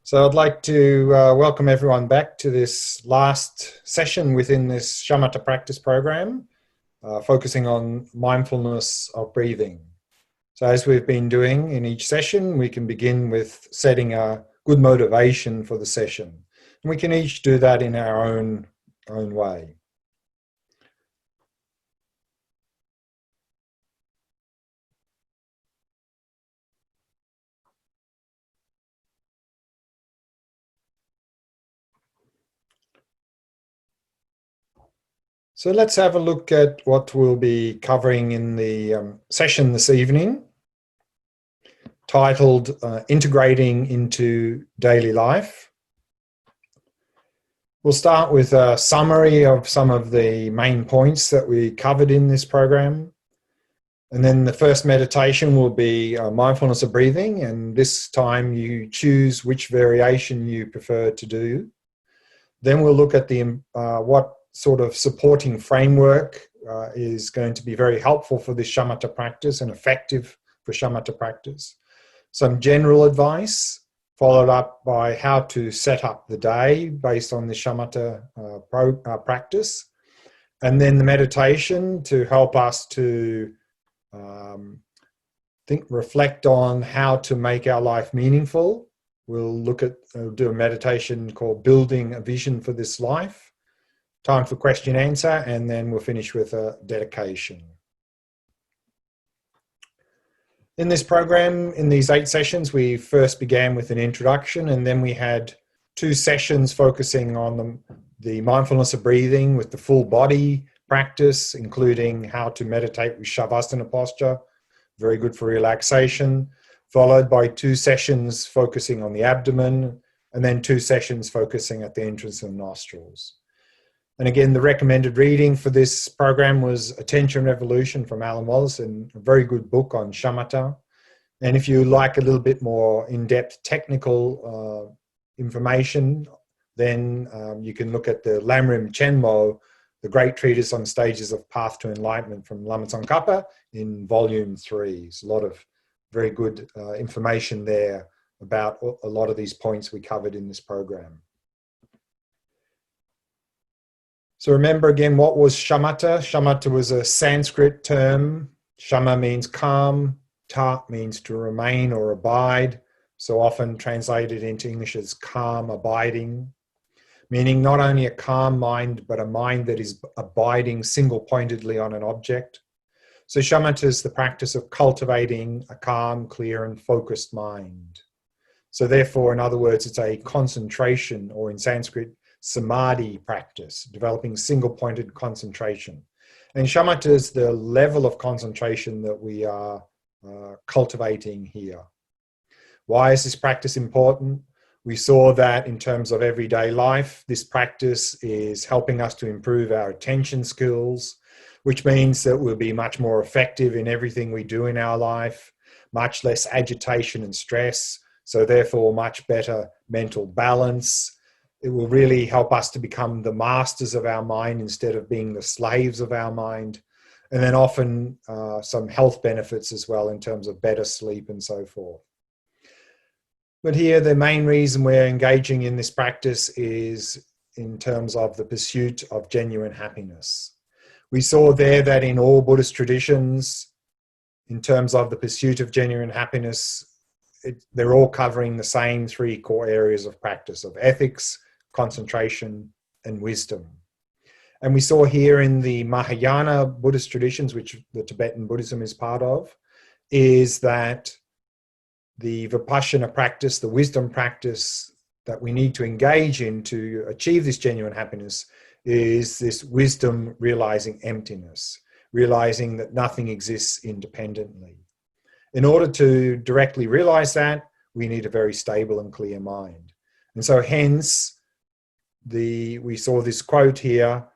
So I'd like to welcome everyone back to this last session within this Shamatha practice program, focusing on mindfulness of breathing. So as we've been doing in each session, we can begin with setting a good motivation for the session. And we can each do that in our own way. So let's have a look at what we'll be covering in the session this evening, titled Integrating into Daily Life. We'll start with a summary of some of the main points that we covered in this program. And then the first meditation will be mindfulness of breathing, and this time you choose which variation you prefer to do. Then we'll look at the what sort of supporting framework is going to be very helpful for this Shamatha practice and effective for Shamatha practice. Some general advice, followed up by how to set up the day based on the Shamatha practice. And then the meditation to help us to reflect on how to make our life meaningful. We'll do a meditation called Building a Vision for This Life. Time for question answer, and then we'll finish with a dedication. In this program, in these 8 sessions, we first began with an introduction, and then we had 2 sessions focusing on the mindfulness of breathing with the full body practice, including how to meditate with shavasana posture, very good for relaxation, followed by 2 sessions focusing on the abdomen, and then 2 sessions focusing at the entrance of the nostrils. And again, the recommended reading for this program was Attention Revolution from Alan Wallace, and a very good book on Shamatha. And if you like a little bit more in-depth technical information, then you can look at the Lamrim Chenmo, the great treatise on stages of path to enlightenment from Lama Tsongkhapa in volume 3. There's a lot of very good information there about a lot of these points we covered in this program. So remember again, what was Shamatha? Shamatha was a Sanskrit term. Shama means calm, ta means to remain or abide, so often translated into English as calm, abiding, meaning not only a calm mind, but a mind that is abiding single-pointedly on an object. So Shamatha is the practice of cultivating a calm, clear, and focused mind. So therefore, in other words, it's a concentration, or in Sanskrit, samadhi practice, developing single-pointed concentration. And shamatha is the level of concentration that we are cultivating here. Why is this practice important? We saw that in terms of everyday life, this practice is helping us to improve our attention skills, which means that we'll be much more effective in everything we do in our life, much less agitation and stress, so therefore much better mental balance. It will really help us to become the masters of our mind instead of being the slaves of our mind. And then often some health benefits as well in terms of better sleep and so forth. But here the main reason we're engaging in this practice is in terms of the pursuit of genuine happiness. We saw there that in all Buddhist traditions, in terms of the pursuit of genuine happiness, they're all covering the same 3 core areas of practice, of ethics, concentration, and wisdom. And we saw here in the Mahayana Buddhist traditions, which the Tibetan Buddhism is part of, is that the Vipassana practice, the wisdom practice that we need to engage in to achieve this genuine happiness is this wisdom realizing emptiness, realizing that nothing exists independently. In order to directly realize that, we need a very stable and clear mind. And so hence, we saw this quote here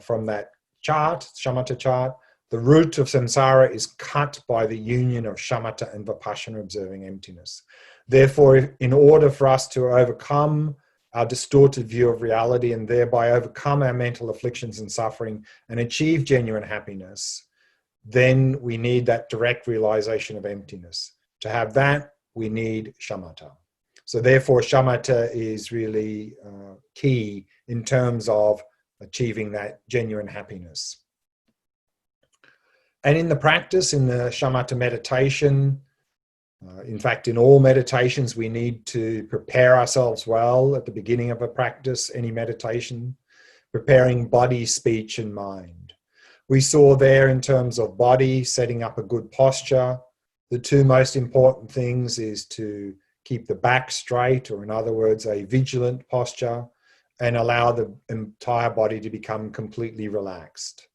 from that chart, Shamatha chart, the root of samsara is cut by the union of shamatha and vipassana observing emptiness. Therefore, in order for us to overcome our distorted view of reality and thereby overcome our mental afflictions and suffering and achieve genuine happiness, then we need that direct realization of emptiness. To have that, we need shamatha. So therefore, shamatha is really key in terms of achieving that genuine happiness. And in the practice, in the shamatha meditation, in fact, in all meditations, we need to prepare ourselves well at the beginning of a practice, any meditation, preparing body, speech, and mind. We saw there in terms of body, setting up a good posture. The two most important things is to keep the back straight, or in other words, a vigilant posture, and allow the entire body to become completely relaxed.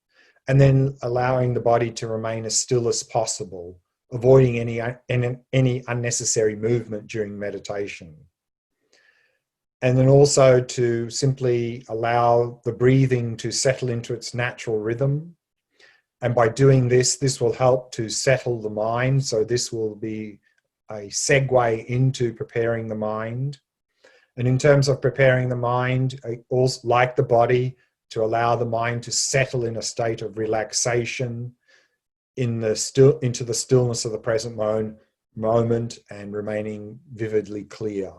And then allowing the body to remain as still as possible, avoiding any unnecessary movement during meditation. And then also to simply allow the breathing to settle into its natural rhythm. And by doing this, this will help to settle the mind. So this will be a segue into preparing the mind. And in terms of preparing the mind, also, like the body, to allow the mind to settle in a state of relaxation into the stillness of the present moment and remaining vividly clear.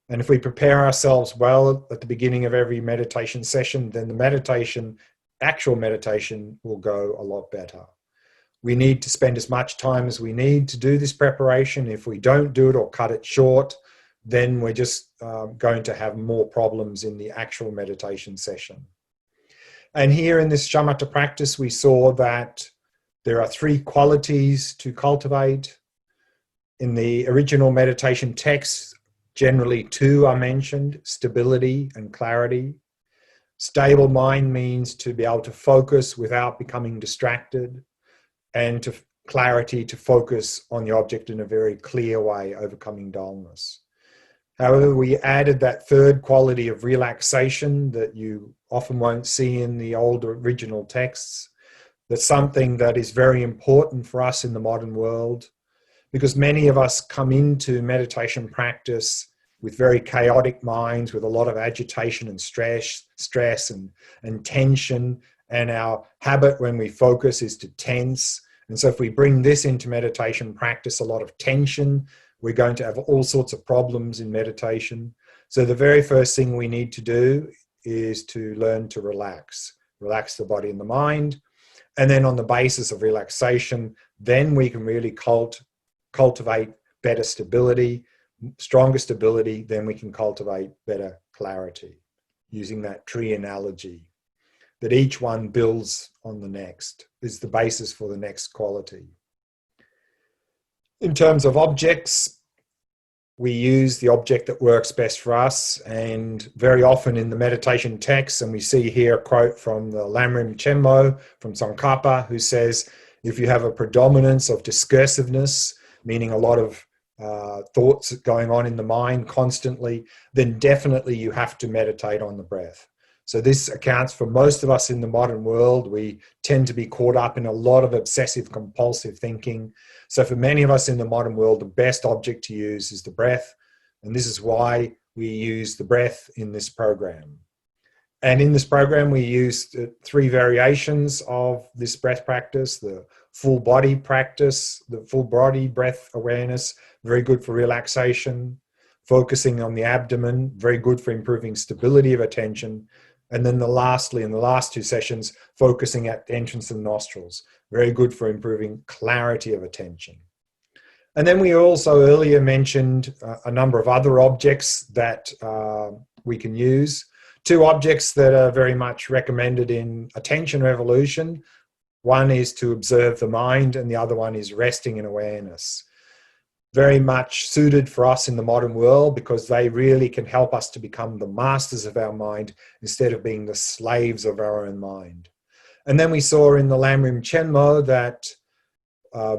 And if we prepare ourselves well at the beginning of every meditation session, then the actual meditation will go a lot better. We need to spend as much time as we need to do this preparation. If we don't do it or cut it short, then we're just going to have more problems in the actual meditation session. And here in this shamatha practice, we saw that there are 3 qualities to cultivate. In the original meditation text, generally 2 are mentioned: stability and clarity. Stable mind means to be able to focus without becoming distracted, and clarity to focus on the object in a very clear way, overcoming dullness. However, we added that 3rd quality of relaxation that you often won't see in the old original texts. That's something that is very important for us in the modern world, because many of us come into meditation practice with very chaotic minds, with a lot of agitation and stress and tension. And our habit when we focus is to tense. And so if we bring this into meditation practice, a lot of tension, we're going to have all sorts of problems in meditation. So the very first thing we need to do is to learn to relax the body and the mind. And then on the basis of relaxation, then we can really cultivate better stability, stronger stability, then we can cultivate better clarity, using that tree analogy, that each one builds on the next, is the basis for the next quality. In terms of objects, we use the object that works best for us, and very often in the meditation text, and we see here a quote from the Lamrim Chenmo from Tsongkhapa, who says, if you have a predominance of discursiveness, meaning a lot of thoughts going on in the mind constantly, then definitely you have to meditate on the breath. So this accounts for most of us in the modern world. We tend to be caught up in a lot of obsessive compulsive thinking. So for many of us in the modern world, the best object to use is the breath. And this is why we use the breath in this program. And in this program, we use 3 variations of this breath practice: the full body practice, the full body breath awareness, very good for relaxation; focusing on the abdomen, very good for improving stability of attention; and then lastly, in the last 2 sessions, focusing at the entrance of the nostrils, very good for improving clarity of attention. And then we also earlier mentioned a number of other objects that we can use. 2 objects that are very much recommended in attention revolution. One is to observe the mind, and the other one is resting in awareness. Very much suited for us in the modern world, because they really can help us to become the masters of our mind instead of being the slaves of our own mind. And then we saw in the Lamrim Chenmo that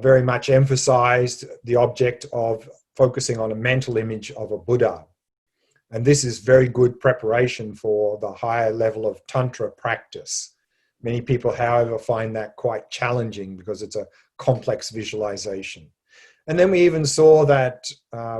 very much emphasized the object of focusing on a mental image of a Buddha. And this is very good preparation for the higher level of Tantra practice. Many people, however, find that quite challenging because it's a complex visualization. And then we even saw that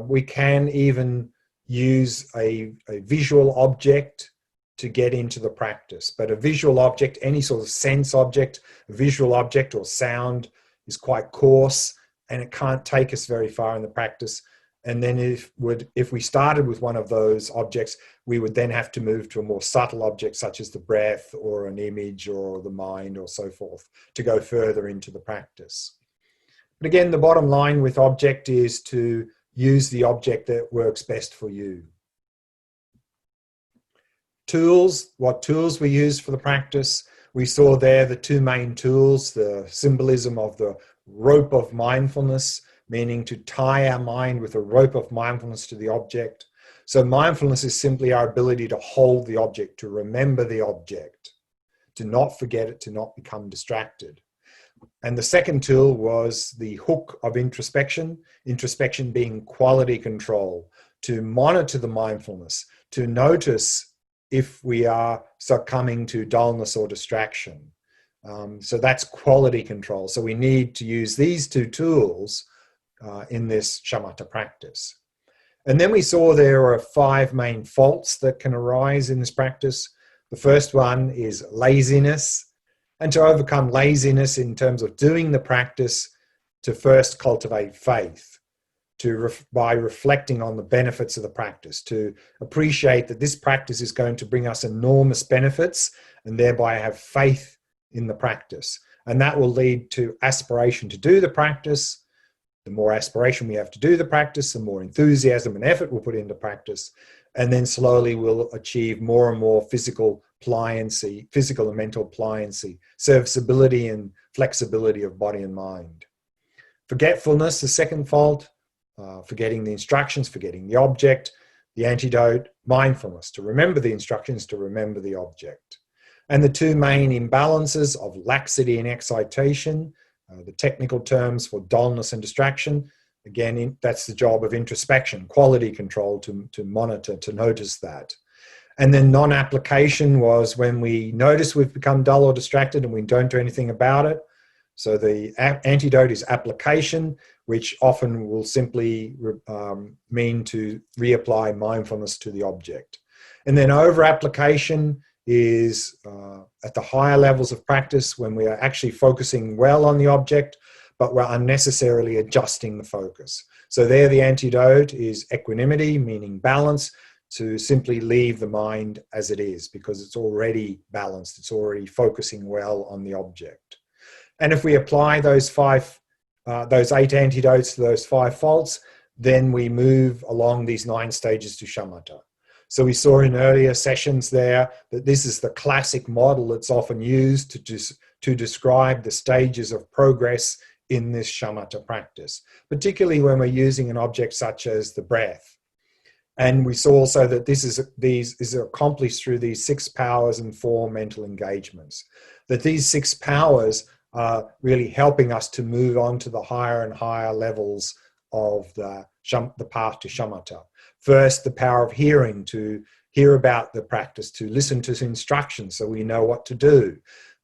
we can even use a visual object to get into the practice. But a visual object, any sort of sense object, a visual object or sound, is quite coarse, and it can't take us very far in the practice. And then if we started with one of those objects, we would then have to move to a more subtle object, such as the breath or an image or the mind or so forth, to go further into the practice. But again, the bottom line with object is to use the object that works best for you. Tools, what tools we use for the practice. We saw there the two main tools, the symbolism of the rope of mindfulness, meaning to tie our mind with a rope of mindfulness to the object. So mindfulness is simply our ability to hold the object, to remember the object, to not forget it, to not become distracted. And the second tool was the hook of introspection, introspection being quality control, to monitor the mindfulness, to notice if we are succumbing to dullness or distraction. So that's quality control. So we need to use these two tools in this shamatha practice. And then we saw there are 5 main faults that can arise in this practice. The first one is laziness. And to overcome laziness in terms of doing the practice, to first cultivate faith, by reflecting on the benefits of the practice, to appreciate that this practice is going to bring us enormous benefits and thereby have faith in the practice. And that will lead to aspiration to do the practice. The more aspiration we have to do the practice, the more enthusiasm and effort we'll put into practice. And then slowly we'll achieve more and more physical pliancy, physical and mental pliancy, serviceability and flexibility of body and mind. Forgetfulness, the second fault, forgetting the instructions, forgetting the object. The antidote, mindfulness, to remember the instructions, to remember the object. And the 2 main imbalances of laxity and excitation, the technical terms for dullness and distraction. Again, that's the job of introspection, quality control, to monitor, to notice that. And then non-application was when we notice we've become dull or distracted and we don't do anything about it. So the antidote is application, which often will simply mean to reapply mindfulness to the object. And then over-application is at the higher levels of practice when we are actually focusing well on the object, but we're unnecessarily adjusting the focus. So there the antidote is equanimity, meaning balance, to simply leave the mind as it is because it's already balanced, it's already focusing well on the object. And if we apply those 8 antidotes to those 5 faults, then we move along these 9 stages to shamatha. So we saw in earlier sessions there that this is the classic model that's often used to describe the stages of progress in this shamatha practice, particularly when we're using an object such as the breath. And we saw also that this is accomplished through these 6 powers and 4 mental engagements, that these 6 powers are really helping us to move on to the higher and higher levels of the path to shamatha. First, the power of hearing, to hear about the practice, to listen to instructions so we know what to do.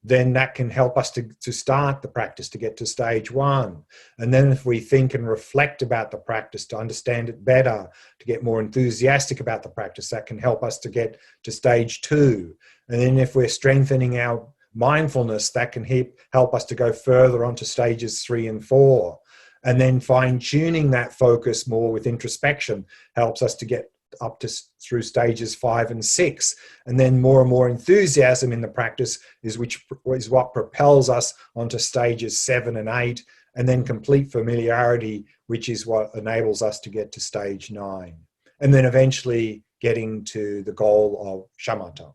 Then that can help us to start the practice, to get to stage 1. And then if we think and reflect about the practice, to understand it better, to get more enthusiastic about the practice, that can help us to get to stage 2. And then if we're strengthening our mindfulness, that can help us to go further onto stages 3 and 4. And then fine-tuning that focus more with introspection helps us to get up to through stages 5 and 6. And then more and more enthusiasm in the practice is what propels us onto stages 7 and 8, and then complete familiarity, which is what enables us to get to stage 9. And then eventually getting to the goal of shamatha.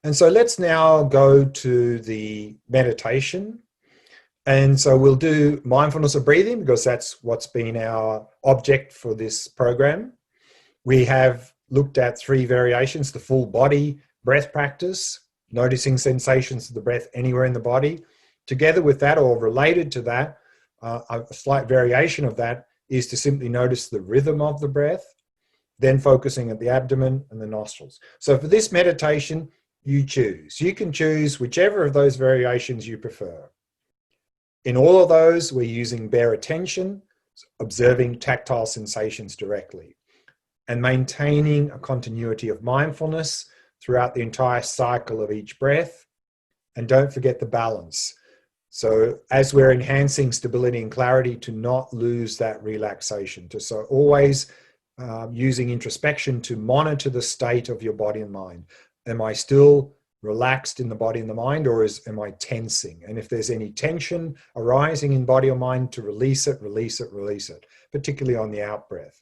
And so let's now go to the meditation. And so we'll do mindfulness of breathing because that's what's been our object for this program. We have looked at 3 variations: the full body breath practice, noticing sensations of the breath anywhere in the body. Together with that, or related to that, a slight variation of that is to simply notice the rhythm of the breath, then focusing at the abdomen and the nostrils. So for this meditation, you choose. You can choose whichever of those variations you prefer. In all of those, we're using bare attention, observing tactile sensations directly, and maintaining a continuity of mindfulness throughout the entire cycle of each breath. And don't forget the balance. So as we're enhancing stability and clarity, to not lose that relaxation, so always using introspection to monitor the state of your body and mind. Am I still relaxed in the body and the mind, or am I tensing? And if there's any tension arising in body or mind, to release it, particularly on the out breath.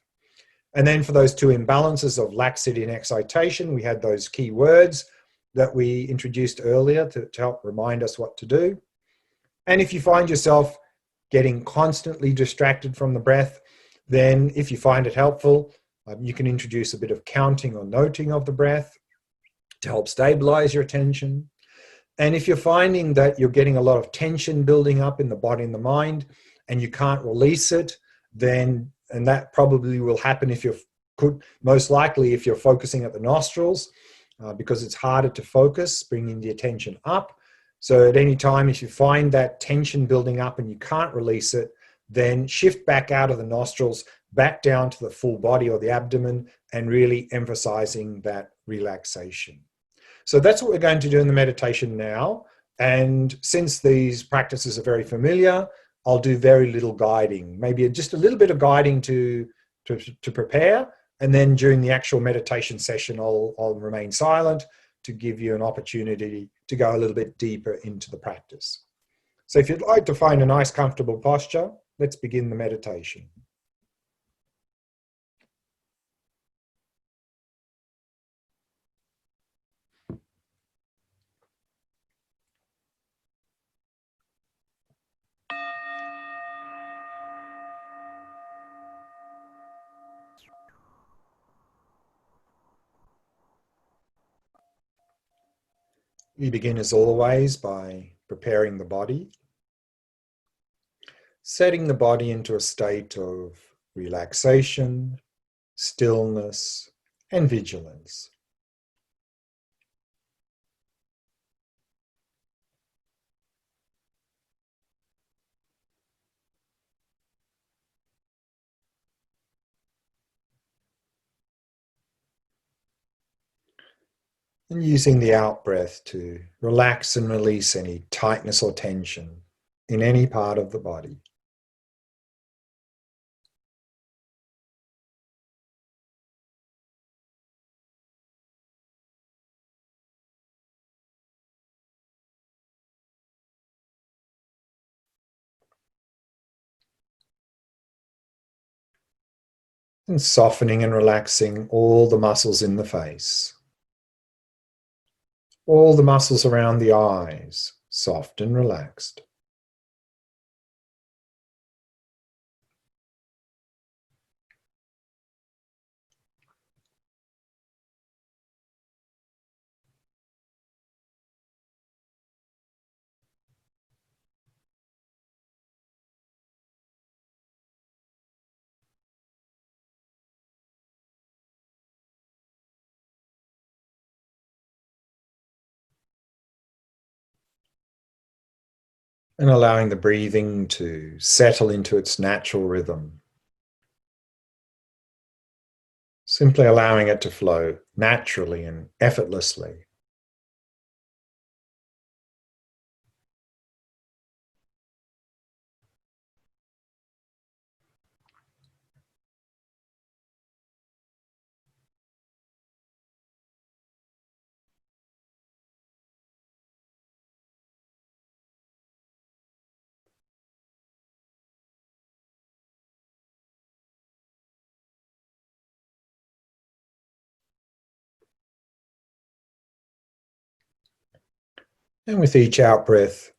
And then for those two imbalances of laxity and excitation, we had those key words that we introduced earlier to help remind us what to do. And if you find yourself getting constantly distracted from the breath, then if you find it helpful, you can introduce a bit of counting or noting of the breath to help stabilize your attention. And if you're finding that you're getting a lot of tension building up in the body and the mind, and you can't release it, then, and that probably will happen if most likely if you're focusing at the nostrils, because it's harder to focus, bringing the attention up. So at any time, if you find that tension building up and you can't release it, then shift back out of the nostrils, back down to the full body or the abdomen, and really emphasizing that relaxation. So that's what we're going to do in the meditation now. And since these practices are very familiar, I'll do very little guiding, maybe just a little bit of guiding to prepare. And then during the actual meditation session, I'll remain silent to give you an opportunity to go a little bit deeper into the practice. So if you'd like to find a nice, comfortable posture, let's begin the meditation. We begin as always by preparing the body, setting the body into a state of relaxation, stillness, and vigilance. And using the out breath to relax and release any tightness or tension in any part of the body. And softening and relaxing all the muscles in the face. All the muscles around the eyes, soft and relaxed. And allowing the breathing to settle into its natural rhythm. Simply allowing it to flow naturally and effortlessly. And with each out breath,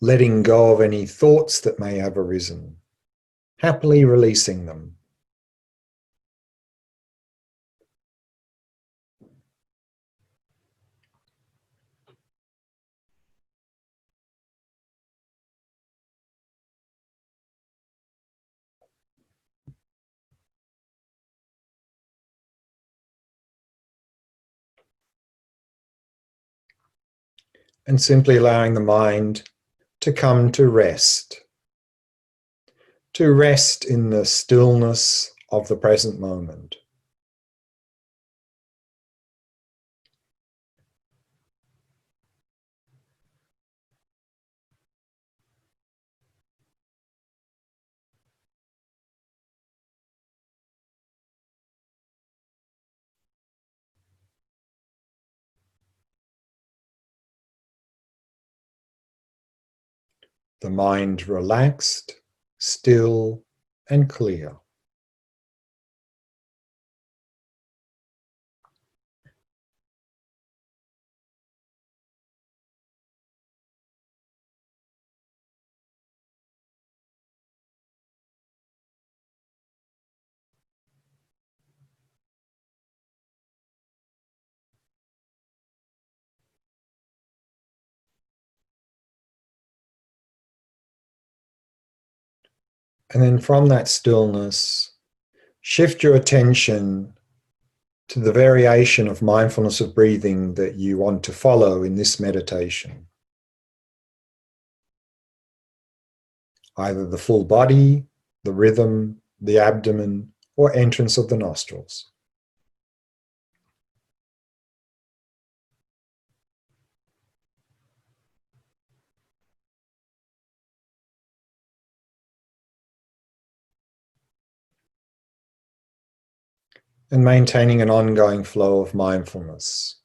letting go of any thoughts that may have arisen, happily releasing them. And simply allowing the mind to come to rest in the stillness of the present moment. the mind relaxed, still, and clear. And then from that stillness, shift your attention to the variation of mindfulness of breathing that you want to follow in this meditation. Either the full body, the rhythm, the abdomen, or entrance of the nostrils. And maintaining an ongoing flow of mindfulness.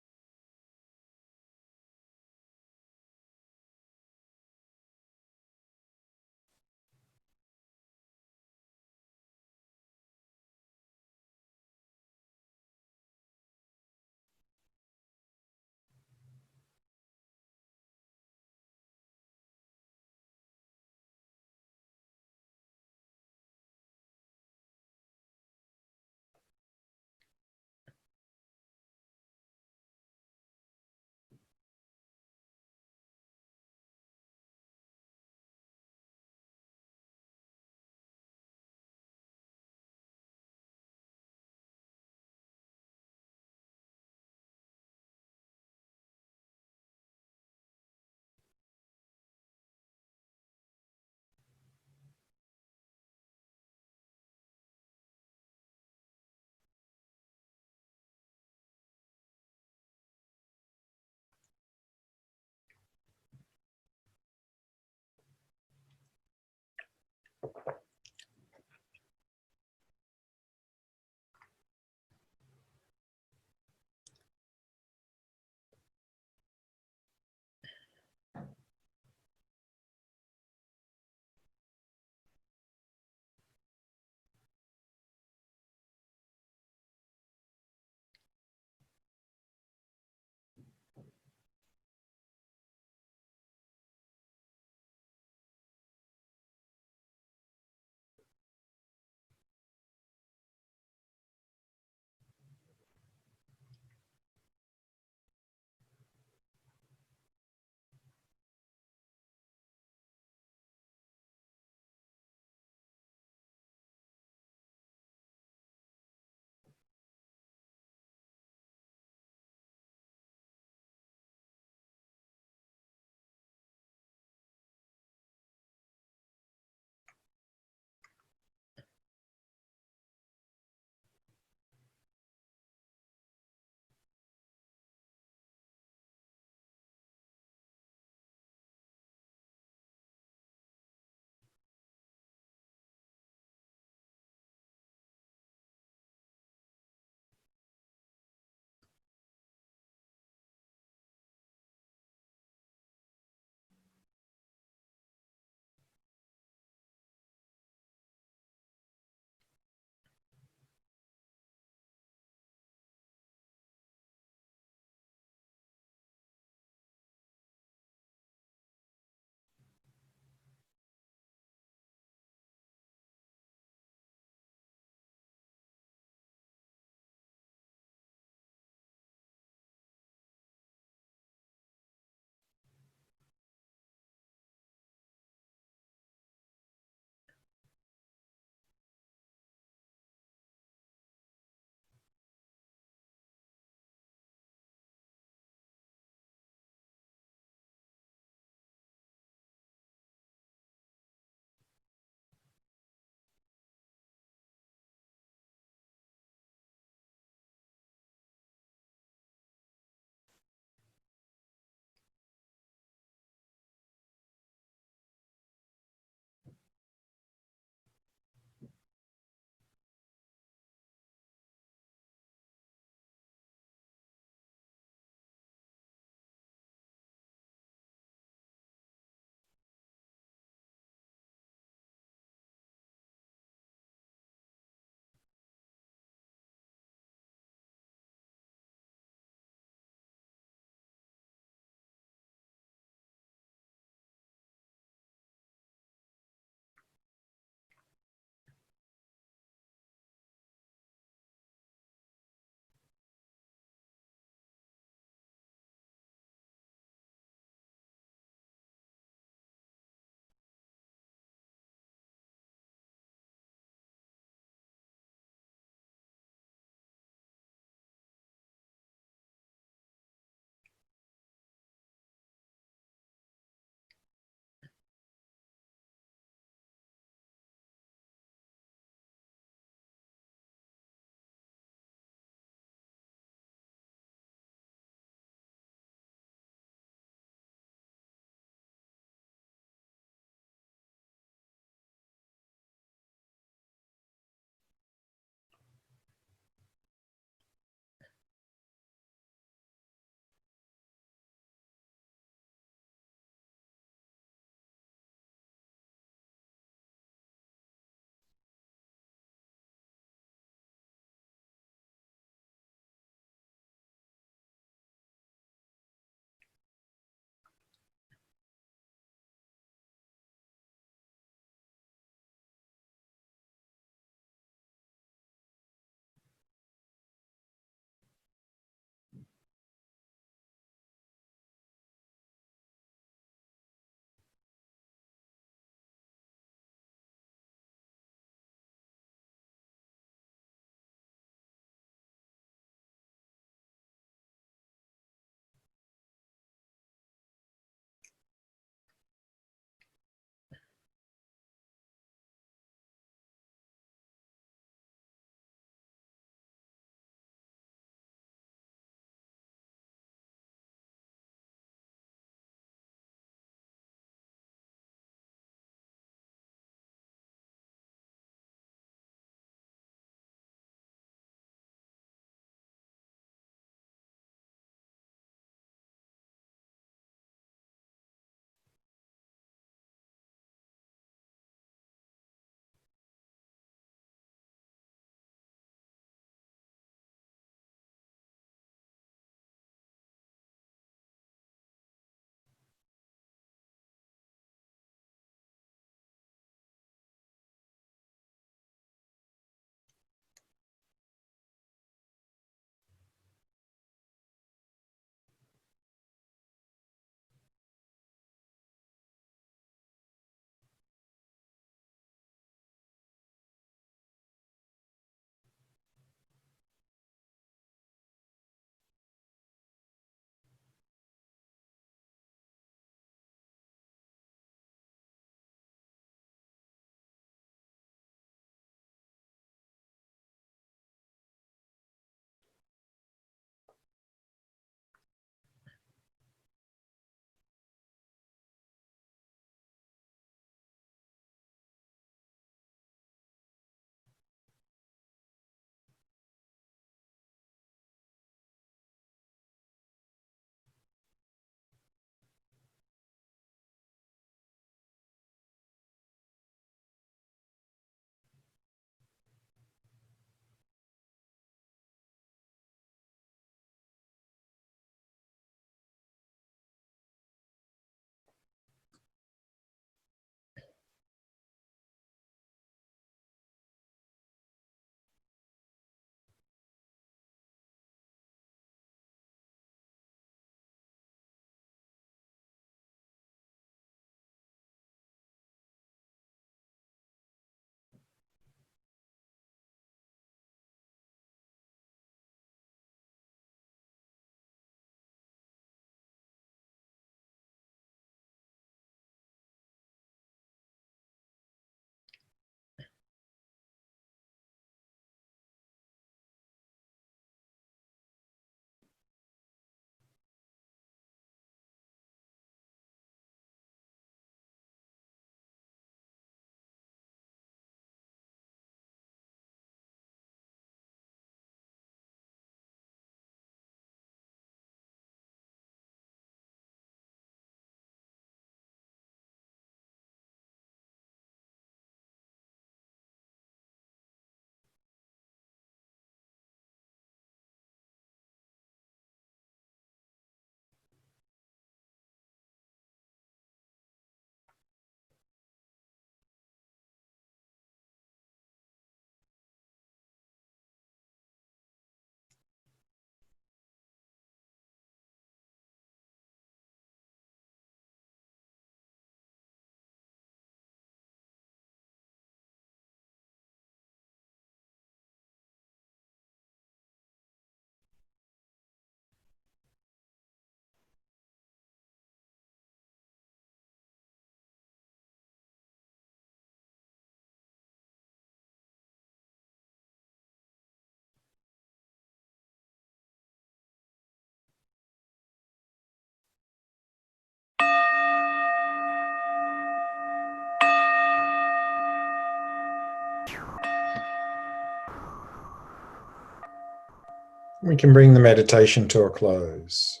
We can bring the meditation to a close.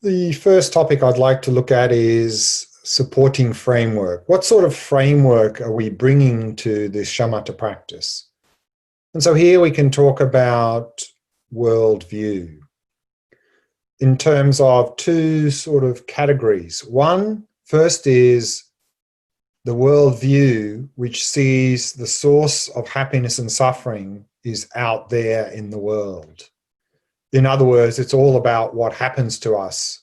The first topic I'd like to look at is supporting framework. What sort of framework are we bringing to this shamatha practice? And so here we can talk about worldview in terms of two sort of categories. First is the worldview which sees the source of happiness and suffering is out there in the world. In other words, it's all about what happens to us,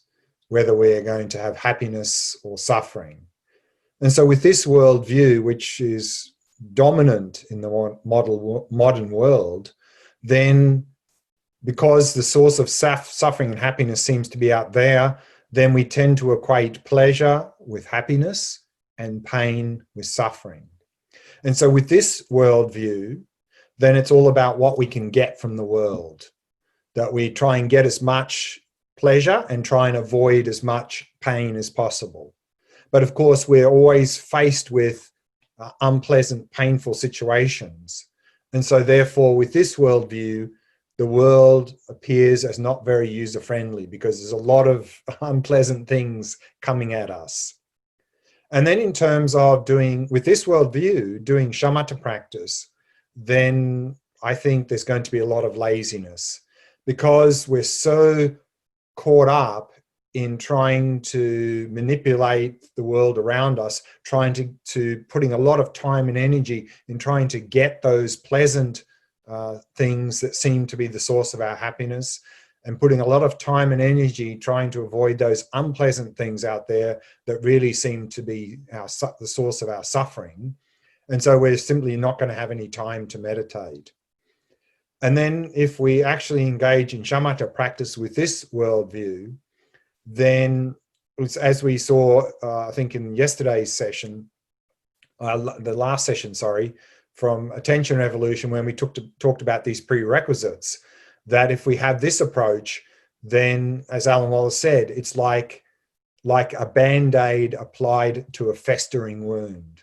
whether we're going to have happiness or suffering. And so with this worldview, which is dominant in the modern world, then because the source of suffering and happiness seems to be out there, then we tend to equate pleasure with happiness and pain with suffering. And so with this worldview, then it's all about what we can get from the world, that we try and get as much pleasure and try and avoid as much pain as possible. But of course, we're always faced with unpleasant, painful situations. And so therefore, with this worldview, the world appears as not very user-friendly because there's a lot of unpleasant things coming at us. And then in terms of with this worldview, doing shamatha practice, then I think there's going to be a lot of laziness because we're so caught up in trying to manipulate the world around us, trying to putting a lot of time and energy in trying to get those pleasant things that seem to be the source of our happiness, and putting a lot of time and energy trying to avoid those unpleasant things out there that really seem to be the source of our suffering. And so we're simply not going to have any time to meditate. And then if we actually engage in shamatha practice with this worldview, then as we saw, I think in yesterday's session, the last session, sorry, from Attention Evolution, when we talked about these prerequisites, that if we have this approach, then as Alan Wallace said, it's like a Band-Aid applied to a festering wound.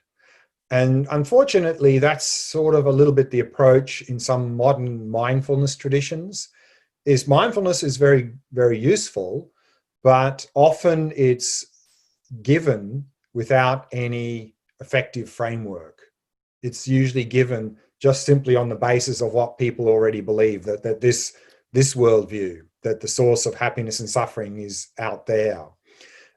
And unfortunately, that's sort of a little bit the approach in some modern mindfulness traditions. Mindfulness is very, very useful, but often it's given without any effective framework. It's usually given just simply on the basis of what people already believe, that this worldview, that the source of happiness and suffering is out there.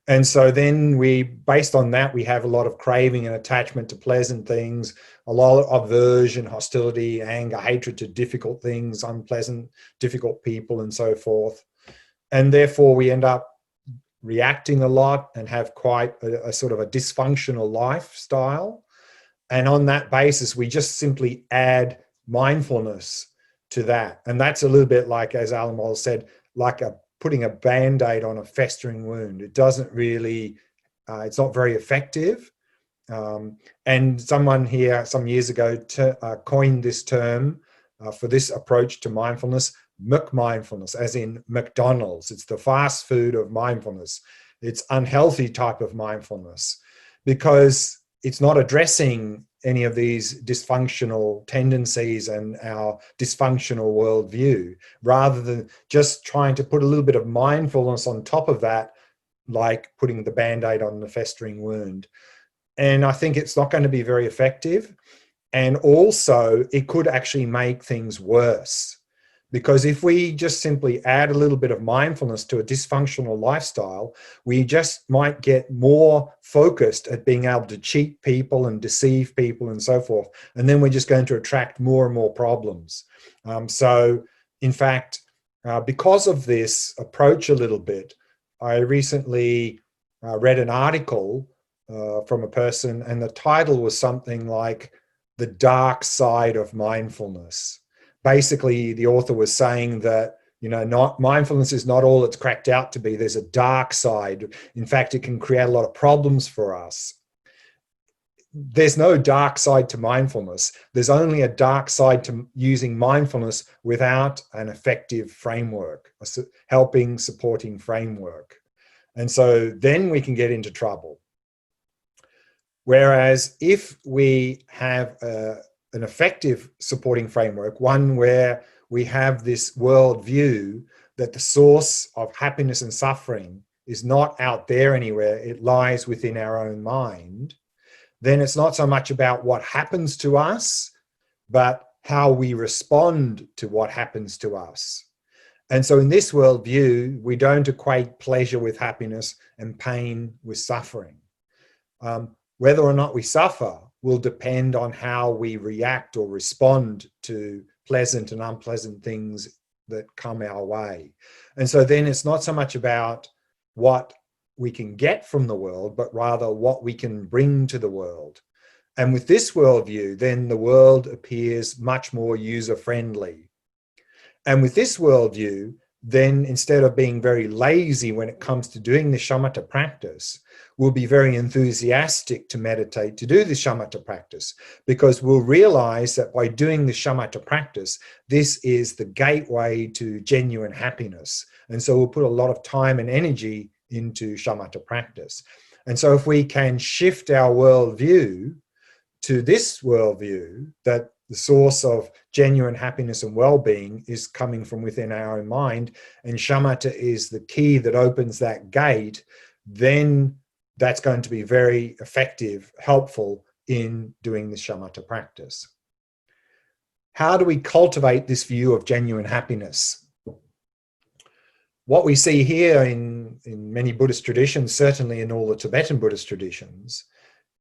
And so then based on that, we have a lot of craving and attachment to pleasant things, a lot of aversion, hostility, anger, hatred to difficult things, unpleasant, difficult people, and so forth. And therefore we end up reacting a lot and have quite a sort of a dysfunctional lifestyle. And on that basis, we just simply add mindfulness to that. And that's a little bit like, as Alan Wallace said, like putting a Band-Aid on a festering wound. It doesn't really, it's not very effective. And someone here some years ago coined this term for this approach to mindfulness, McMindfulness, as in McDonald's. It's the fast food of mindfulness. It's unhealthy type of mindfulness because it's not addressing any of these dysfunctional tendencies and our dysfunctional worldview, rather than just trying to put a little bit of mindfulness on top of that, like putting the Band-Aid on the festering wound. And I think it's not going to be very effective. And also, it could actually make things worse. Because if we just simply add a little bit of mindfulness to a dysfunctional lifestyle, we just might get more focused at being able to cheat people and deceive people and so forth. And then we're just going to attract more and more problems. So in fact, because of this approach a little bit, I recently read an article from a person, and the title was something like "The Dark Side of Mindfulness." Basically, the author was saying that, mindfulness is not all it's cracked out to be. There's a dark side. In fact, it can create a lot of problems for us. There's no dark side to mindfulness. There's only a dark side to using mindfulness without an effective framework, a supporting framework. And so then we can get into trouble. Whereas if we have an effective supporting framework, one where we have this worldview that the source of happiness and suffering is not out there anywhere, it lies within our own mind, then it's not so much about what happens to us, but how we respond to what happens to us. And so in this worldview, we don't equate pleasure with happiness and pain with suffering. Whether or not we suffer will depend on how we react or respond to pleasant and unpleasant things that come our way. And so then it's not so much about what we can get from the world, but rather what we can bring to the world. And with this worldview, then the world appears much more user-friendly. And with this worldview, then instead of being very lazy when it comes to doing the shamatha practice, we'll be very enthusiastic to meditate, to do the shamatha practice, because we'll realize that by doing the shamatha practice, this is the gateway to genuine happiness. And so we'll put a lot of time and energy into shamatha practice. And so if we can shift our worldview to this worldview, that the source of genuine happiness and well-being is coming from within our own mind, and shamatha is the key that opens that gate, then that's going to be very effective, helpful in doing the shamatha practice. How do we cultivate this view of genuine happiness? What we see here in many Buddhist traditions, certainly in all the Tibetan Buddhist traditions,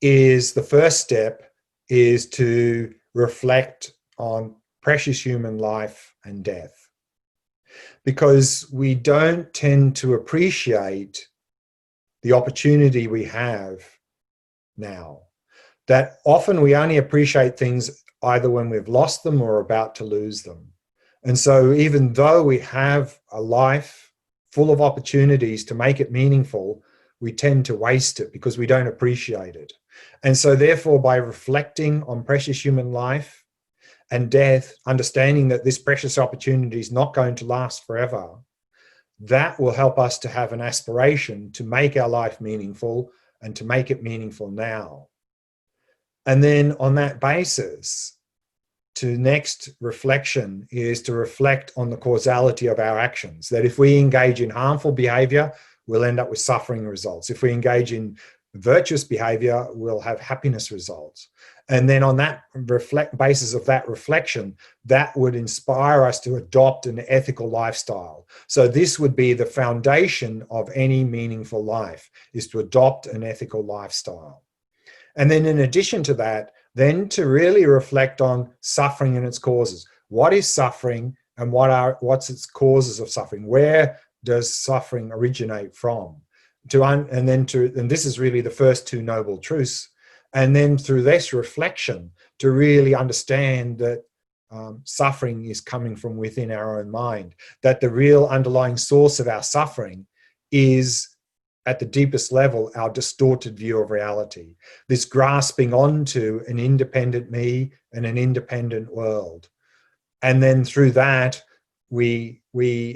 is the first step is to reflect on precious human life and death. Because we don't tend to appreciate the opportunity we have now. That often we only appreciate things either when we've lost them or about to lose them. And so even though we have a life full of opportunities to make it meaningful, we tend to waste it because we don't appreciate it. And so therefore, by reflecting on precious human life and death, understanding that this precious opportunity is not going to last forever, that will help us to have an aspiration to make our life meaningful and to make it meaningful now. And then on that basis, to next reflection is to reflect on the causality of our actions. That if we engage in harmful behavior, we'll end up with suffering results. If we engage in virtuous behavior, we'll have happiness results. And then on that basis of that reflection, that would inspire us to adopt an ethical lifestyle. So this would be the foundation of any meaningful life, is to adopt an ethical lifestyle. And then in addition to that, then to really reflect on suffering and its causes. What is suffering and what's its causes of suffering? Where does suffering originate from? And this is really the first two noble truths. And then through this reflection, to really understand that suffering is coming from within our own mind, that the real underlying source of our suffering is, at the deepest level, our distorted view of reality, this grasping onto an independent me and an independent world. And then through that, we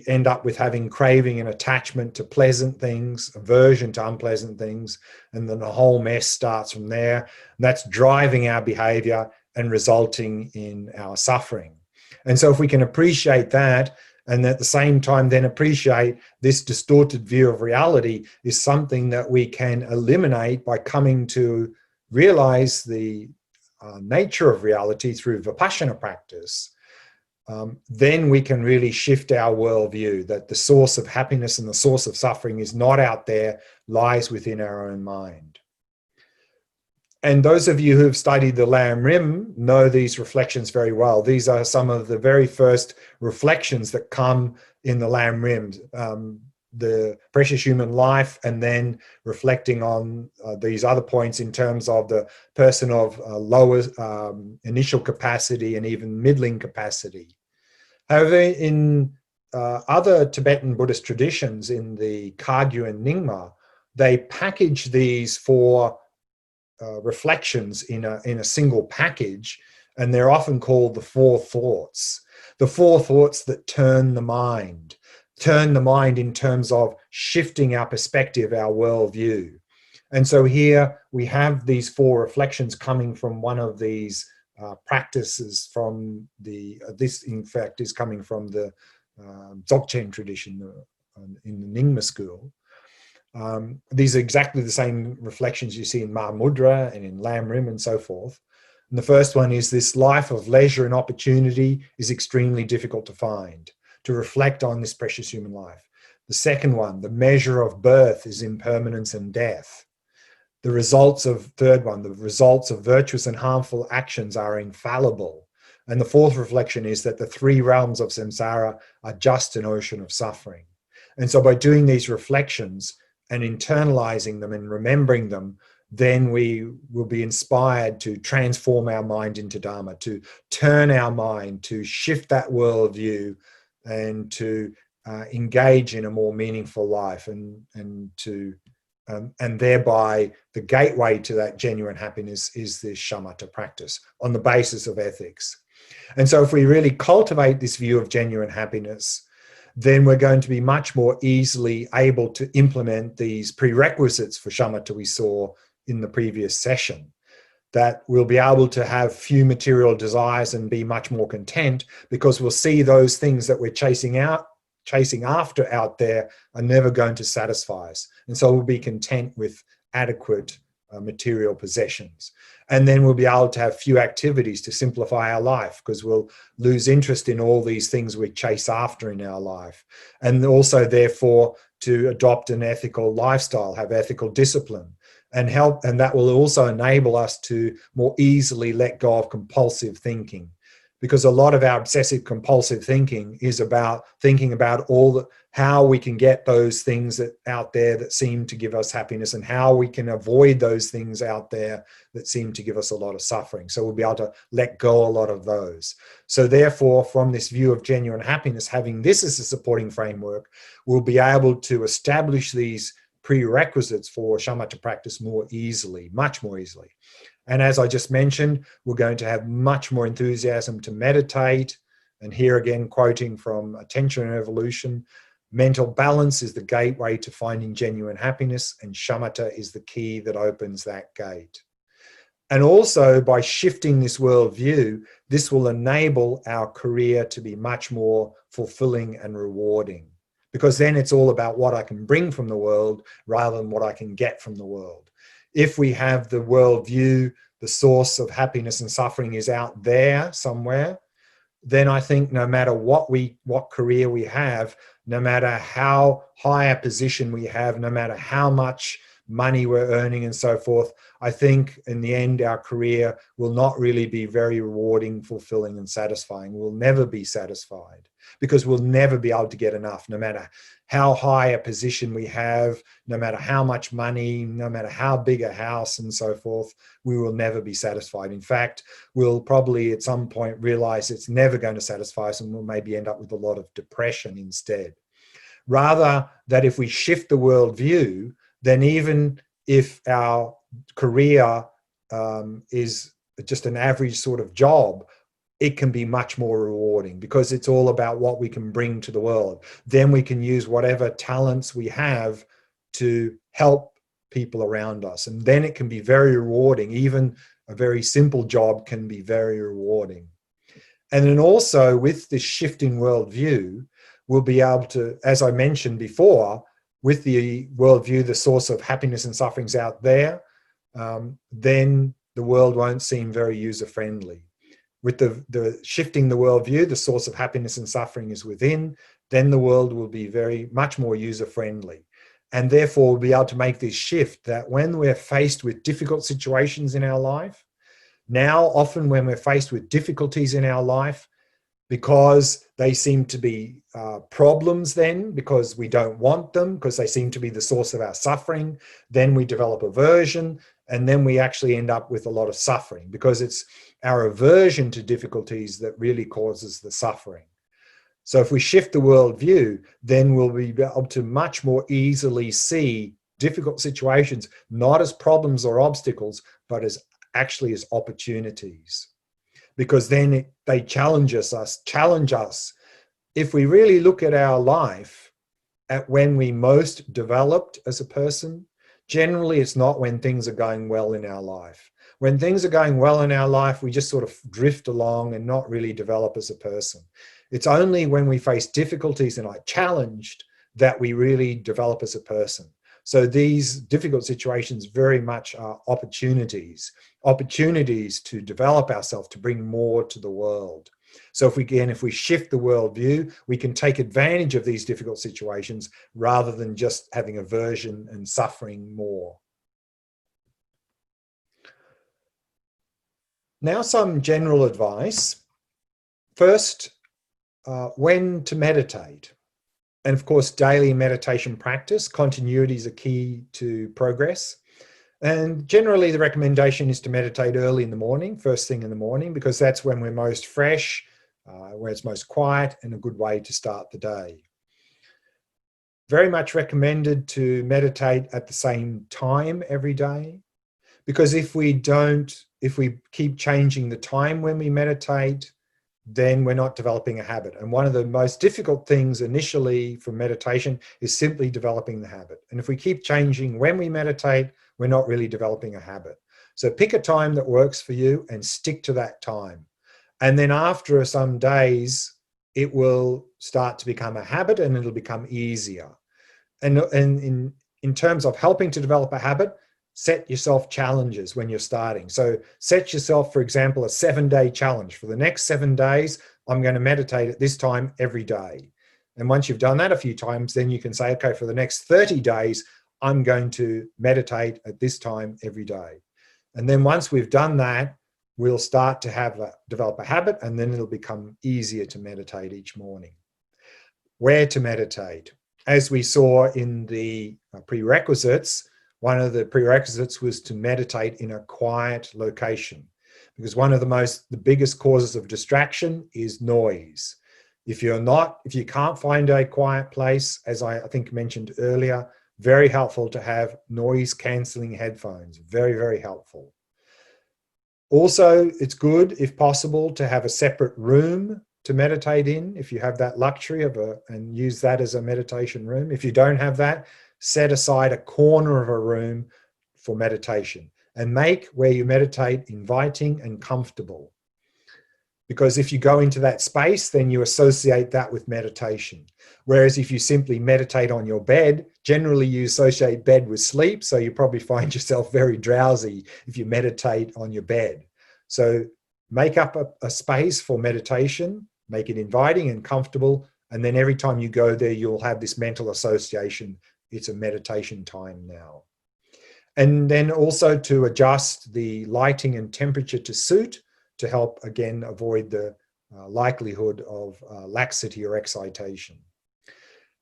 end up with having craving and attachment to pleasant things, aversion to unpleasant things, and then the whole mess starts from there. And that's driving our behavior and resulting in our suffering. And so if we can appreciate that, and at the same time then appreciate this distorted view of reality is something that we can eliminate by coming to realize the nature of reality through vipassana practice, then we can really shift our worldview, that the source of happiness and the source of suffering is not out there, lies within our own mind. And those of you who have studied the Lam Rim know these reflections very well. These are some of the very first reflections that come in the Lam Rim, the precious human life, and then reflecting on these other points in terms of the person of lower initial capacity and even middling capacity. However, in other Tibetan Buddhist traditions, in the Kagyu and Nyingma, they package these four reflections in a single package, and they're often called the four thoughts. The four thoughts that turn the mind in terms of shifting our perspective, our worldview. And so here we have these 4 reflections coming from one of these practices from this in fact is coming from the Dzogchen tradition in the Nyingma school. These are exactly the same reflections you see in Mahamudra and in Lam Rim and so forth. And the first one is this life of leisure and opportunity is extremely difficult to find, to reflect on this precious human life. The second one, the measure of birth is impermanence and death. The results of, third one, the results of virtuous and harmful actions are infallible. And the fourth reflection is that the 3 realms of samsara are just an ocean of suffering. And so by doing these reflections and internalizing them and remembering them, then we will be inspired to transform our mind into Dharma, to turn our mind, to shift that worldview and to engage in a more meaningful life and thereby the gateway to that genuine happiness is this shamatha practice on the basis of ethics. And so if we really cultivate this view of genuine happiness, then we're going to be much more easily able to implement these prerequisites for shamatha we saw in the previous session. That we'll be able to have few material desires and be much more content because we'll see those things that we're chasing after out there are never going to satisfy us. And so we'll be content with adequate material possessions. And then we'll be able to have few activities to simplify our life because we'll lose interest in all these things we chase after in our life. And also, therefore, to adopt an ethical lifestyle, have ethical discipline and help. And that will also enable us to more easily let go of compulsive thinking. Because a lot of our obsessive compulsive thinking is about thinking about how we can get those things out there that seem to give us happiness and how we can avoid those things out there that seem to give us a lot of suffering. So we'll be able to let go a lot of those. So therefore, from this view of genuine happiness, having this as a supporting framework, we'll be able to establish these prerequisites for shamatha practice more easily, much more easily. And as I just mentioned, we're going to have much more enthusiasm to meditate. And here again, quoting from Attention and Evolution, mental balance is the gateway to finding genuine happiness, and shamatha is the key that opens that gate. And also, by shifting this worldview, this will enable our career to be much more fulfilling and rewarding. Because then it's all about what I can bring from the world rather than what I can get from the world. If we have the worldview, the source of happiness and suffering is out there somewhere, then I think no matter what career we have, no matter how high a position we have, no matter how much money we're earning and so forth, I think in the end our career will not really be very rewarding, fulfilling and satisfying. We'll never be satisfied because we'll never be able to get enough, no matter how high a position we have, no matter how much money, no matter how big a house and so forth, we will never be satisfied. In fact, we'll probably at some point realize it's never going to satisfy us and we'll maybe end up with a lot of depression instead. Rather that if we shift the worldview, then even if our career is just an average sort of job, it can be much more rewarding because it's all about what we can bring to the world. Then we can use whatever talents we have to help people around us. And then it can be very rewarding. Even a very simple job can be very rewarding. And then also with this shifting worldview, we'll be able to, as I mentioned before, with the worldview, the source of happiness and suffering is out there, then the world won't seem very user-friendly. With the shifting the worldview, the source of happiness and suffering is within, then the world will be very much more user-friendly. And therefore, we'll be able to make this shift that when we're faced with difficult situations in our life, now often when we're faced with difficulties in our life, because they seem to be problems then, because we don't want them, because they seem to be the source of our suffering, then we develop aversion, and then we actually end up with a lot of suffering, because it's our aversion to difficulties that really causes the suffering. So if we shift the worldview, then we'll be able to much more easily see difficult situations, not as problems or obstacles, but as actually as opportunities. Because then they challenge us. If we really look at our life, at when we most developed as a person, Generally, it's not when things are going well in our life. When things are going well in our life, we just sort of drift along and not really develop as a person. It's only when we face difficulties and are challenged that we really develop as a person. So these difficult situations very much are opportunities to develop ourselves, to bring more to the world. So if we shift the worldview, we can take advantage of these difficult situations rather than just having aversion and suffering more. Now, some general advice. First, when to meditate. And of course, daily meditation practice. Continuity is a key to progress. And generally, the recommendation is to meditate early in the morning, first thing in the morning, because that's when we're most fresh, where it's most quiet, and a good way to start the day. Very much recommended to meditate at the same time every day, because if we keep changing the time when we meditate, then we're not developing a habit. And one of the most difficult things initially for meditation is simply developing the habit. And if we keep changing when we meditate, we're not really developing a habit. So pick a time that works for you and stick to that time. And then after some days, it will start to become a habit and it'll become easier. And in terms of helping to develop a habit, set yourself challenges when you're starting. So set yourself, for example, a 7-day challenge. For the next 7 days, I'm going to meditate at this time every day. And once you've done that a few times, then you can say, okay, for the next 30 days, I'm going to meditate at this time every day. And then once we've done that, we'll start to develop a habit, and then it'll become easier to meditate each morning. Where to meditate? As we saw in the prerequisites, one of the prerequisites was to meditate in a quiet location, because one of the biggest causes of distraction is noise. If you can't find a quiet place, as I think mentioned earlier, very helpful to have noise cancelling headphones. Very, very helpful. Also, it's good, if possible, to have a separate room to meditate in, if you have that luxury and use that as a meditation room. If you don't have that, set aside a corner of a room for meditation and make where you meditate inviting and comfortable. Because if you go into that space, then you associate that with meditation. Whereas if you simply meditate on your bed, generally you associate bed with sleep, so you probably find yourself very drowsy if you meditate on your bed. So make up a space for meditation, make it inviting and comfortable, and then every time you go there, you'll have this mental association. It's a meditation time now. And then also to adjust the lighting and temperature to suit, to help, again, avoid the likelihood of laxity or excitation.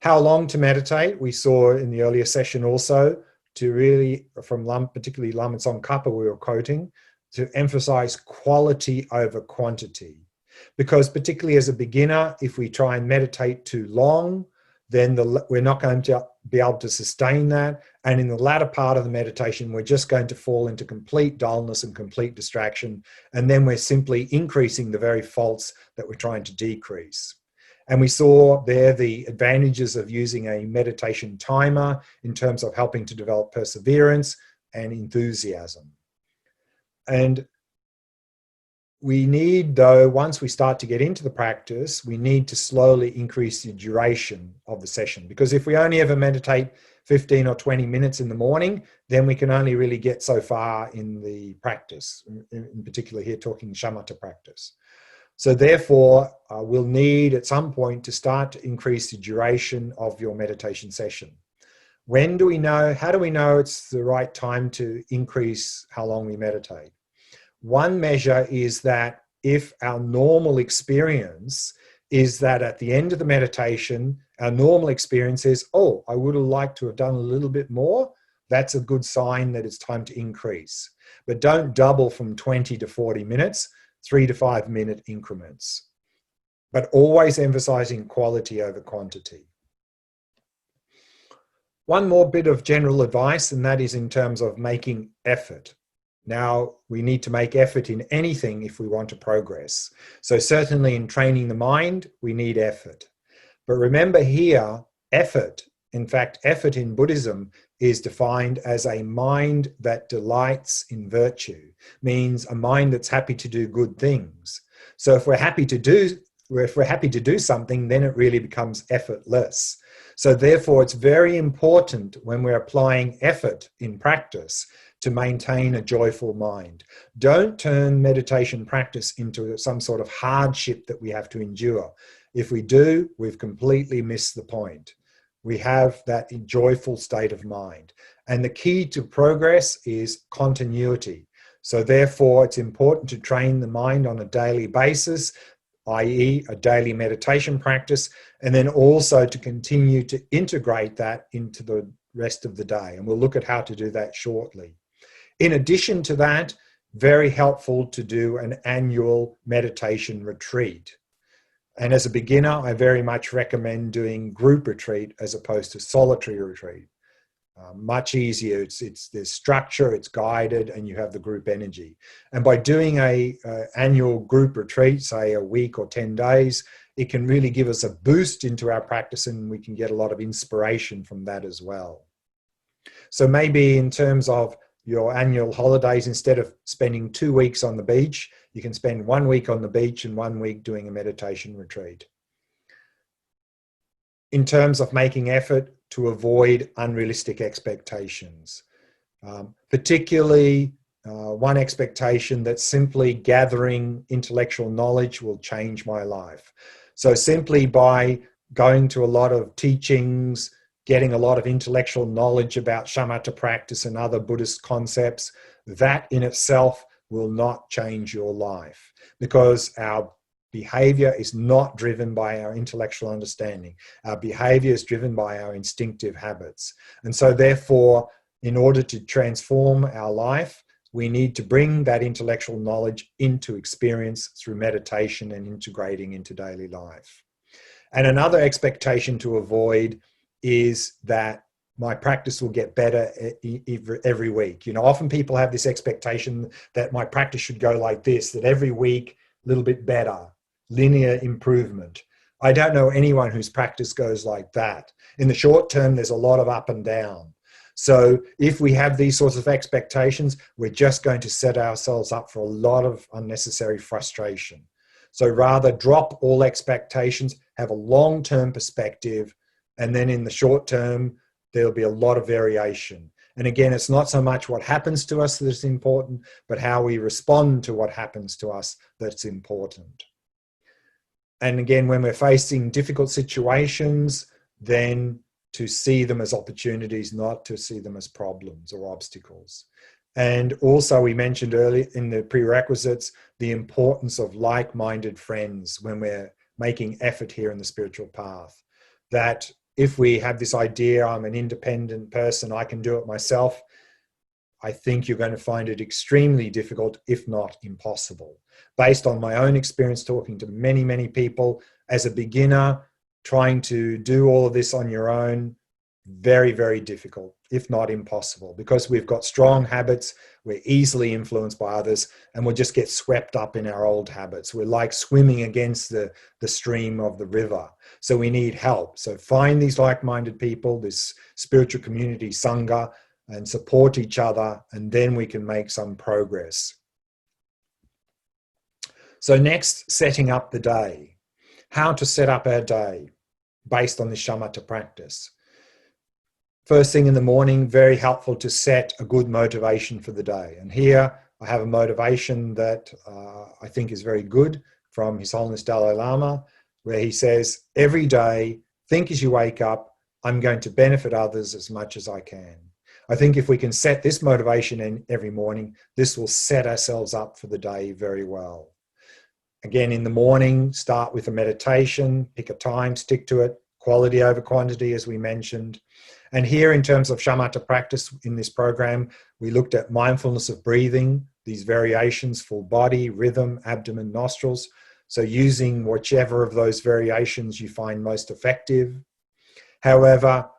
How long to meditate? We saw in the earlier session also, to really, particularly Lama Tsongkhapa we were quoting, to emphasize quality over quantity. Because particularly as a beginner, if we try and meditate too long, then we're not going to be able to sustain that. And in the latter part of the meditation, we're just going to fall into complete dullness and complete distraction. And then we're simply increasing the very faults that we're trying to decrease. And we saw there the advantages of using a meditation timer in terms of helping to develop perseverance and enthusiasm. And we need, though, once we start to get into the practice, we need to slowly increase the duration of the session. Because if we only ever meditate 15 or 20 minutes in the morning, then we can only really get so far in the practice, in particular here talking shamatha practice. So therefore, we'll need at some point to start to increase the duration of your meditation session. When do we know? How do we know it's the right time to increase how long we meditate? One measure is that if our normal experience is that at the end of the meditation, our normal experience is, oh, I would have liked to have done a little bit more, that's a good sign that it's time to increase. But don't double from 20 to 40 minutes, 3 to 5 minute increments. But always emphasizing quality over quantity. One more bit of general advice, and that is in terms of making effort. Now, we need to make effort in anything if we want to progress. So certainly in training the mind, we need effort. But remember here, effort In fact, effort in Buddhism is defined as a mind that delights in virtue, means a mind that's happy to do good things. So if we're happy to do something, then it really becomes effortless. So therefore, it's very important when we're applying effort in practice to maintain a joyful mind. Don't turn meditation practice into some sort of hardship that we have to endure. If we do, we've completely missed the point. We have that joyful state of mind. And the key to progress is continuity. So therefore, it's important to train the mind on a daily basis, i.e. a daily meditation practice, and then also to continue to integrate that into the rest of the day. And we'll look at how to do that shortly. In addition to that, very helpful to do an annual meditation retreat. And as a beginner, I very much recommend doing group retreat as opposed to solitary retreat. Much easier. There's structure, it's guided, and you have the group energy. And by doing a annual group retreat, say a week or 10 days, it can really give us a boost into our practice, and we can get a lot of inspiration from that as well. So maybe in terms of your annual holidays, instead of spending 2 weeks on the beach, you can spend 1 week on the beach and 1 week doing a meditation retreat. In terms of making effort to avoid unrealistic expectations, particularly one expectation that simply gathering intellectual knowledge will change my life. So simply by going to a lot of teachings, getting a lot of intellectual knowledge about Shamatha practice and other Buddhist concepts, that in itself will not change your life, because our behavior is not driven by our intellectual understanding. Our behavior is driven by our instinctive habits. And so therefore, in order to transform our life, we need to bring that intellectual knowledge into experience through meditation and integrating into daily life. And another expectation to avoid is that my practice will get better every week. You know, often people have this expectation that my practice should go like this, that every week, a little bit better, linear improvement. I don't know anyone whose practice goes like that. In the short term, there's a lot of up and down. So if we have these sorts of expectations, we're just going to set ourselves up for a lot of unnecessary frustration. So rather drop all expectations, have a long-term perspective, and then in the short term, there'll be a lot of variation. And again, it's not so much what happens to us that's important, but how we respond to what happens to us that's important. And again, when we're facing difficult situations, then to see them as opportunities, not to see them as problems or obstacles. And also, we mentioned earlier in the prerequisites, the importance of like-minded friends when we're making effort here in the spiritual path. That if we have this idea, I'm an independent person, I can do it myself, I think you're going to find it extremely difficult, if not impossible. Based on my own experience talking to many, many people, as a beginner, trying to do all of this on your own, very, very difficult, if not impossible, because we've got strong habits, we're easily influenced by others, and we'll just get swept up in our old habits. We're like swimming against the stream of the river. So we need help. So find these like-minded people, this spiritual community, Sangha, and support each other, and then we can make some progress. So next, setting up the day. How to set up our day based on the Shamatha practice. First thing in the morning, very helpful to set a good motivation for the day. And here I have a motivation that I think is very good from His Holiness Dalai Lama, where he says, every day, think as you wake up, I'm going to benefit others as much as I can. I think if we can set this motivation in every morning, this will set ourselves up for the day very well. Again, in the morning, start with a meditation, pick a time, stick to it, quality over quantity, as we mentioned. And here, in terms of Shamatha practice in this program, we looked at mindfulness of breathing, these variations, full body, rhythm, abdomen, nostrils. So using whichever of those variations you find most effective. However,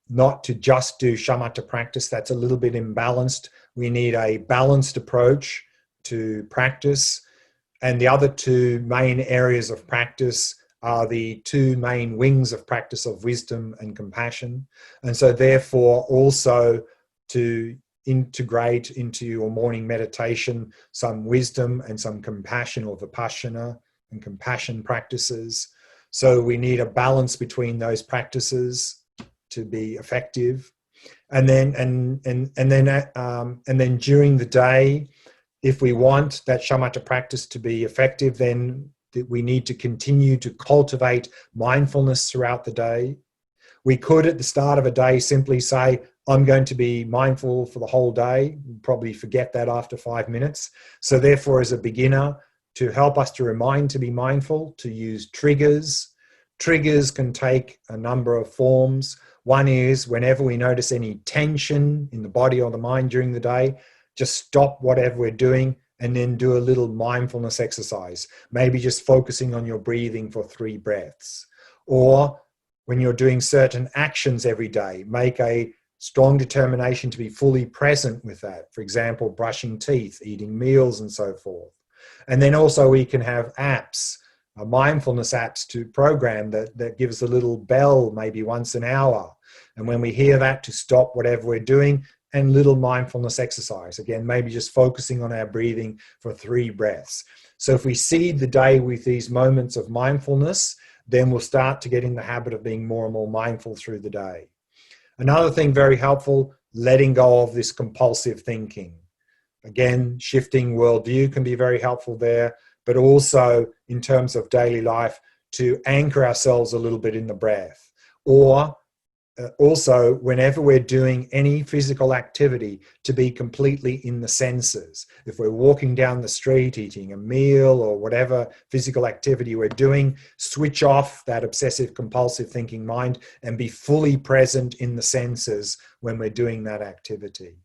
not to just do Shamatha practice, that's a little bit imbalanced. We need a balanced approach to practice. And the other two main areas of practice are the two main wings of practice of wisdom and compassion. And so therefore also to integrate into your morning meditation some wisdom and some compassion, or vipassana and compassion practices. So we need a balance between those practices to be effective. And then during the day, if we want that shamatha practice to be effective, then we need to continue to cultivate mindfulness throughout the day. We could, at the start of a day, simply say, I'm going to be mindful for the whole day. We'll probably forget that after 5 minutes. So therefore, as a beginner, to help us to remind to be mindful, to use triggers. Triggers can take a number of forms. One is whenever we notice any tension in the body or the mind during the day, just stop whatever we're doing and then do a little mindfulness exercise. Maybe just focusing on your breathing for 3 breaths. Or when you're doing certain actions every day, make a strong determination to be fully present with that. For example, brushing teeth, eating meals, and so forth. And then also we can have apps, mindfulness apps to program that gives a little bell maybe once an hour. And when we hear that, to stop whatever we're doing, and little mindfulness exercise. Again, maybe just focusing on our breathing for 3 breaths. So if we seed the day with these moments of mindfulness, then we'll start to get in the habit of being more and more mindful through the day. Another thing very helpful, letting go of this compulsive thinking. Again, shifting worldview can be very helpful there, but also in terms of daily life, to anchor ourselves a little bit in the breath. Or also, whenever we're doing any physical activity, to be completely in the senses. If we're walking down the street, eating a meal, or whatever physical activity we're doing, switch off that obsessive compulsive thinking mind and be fully present in the senses when we're doing that activity.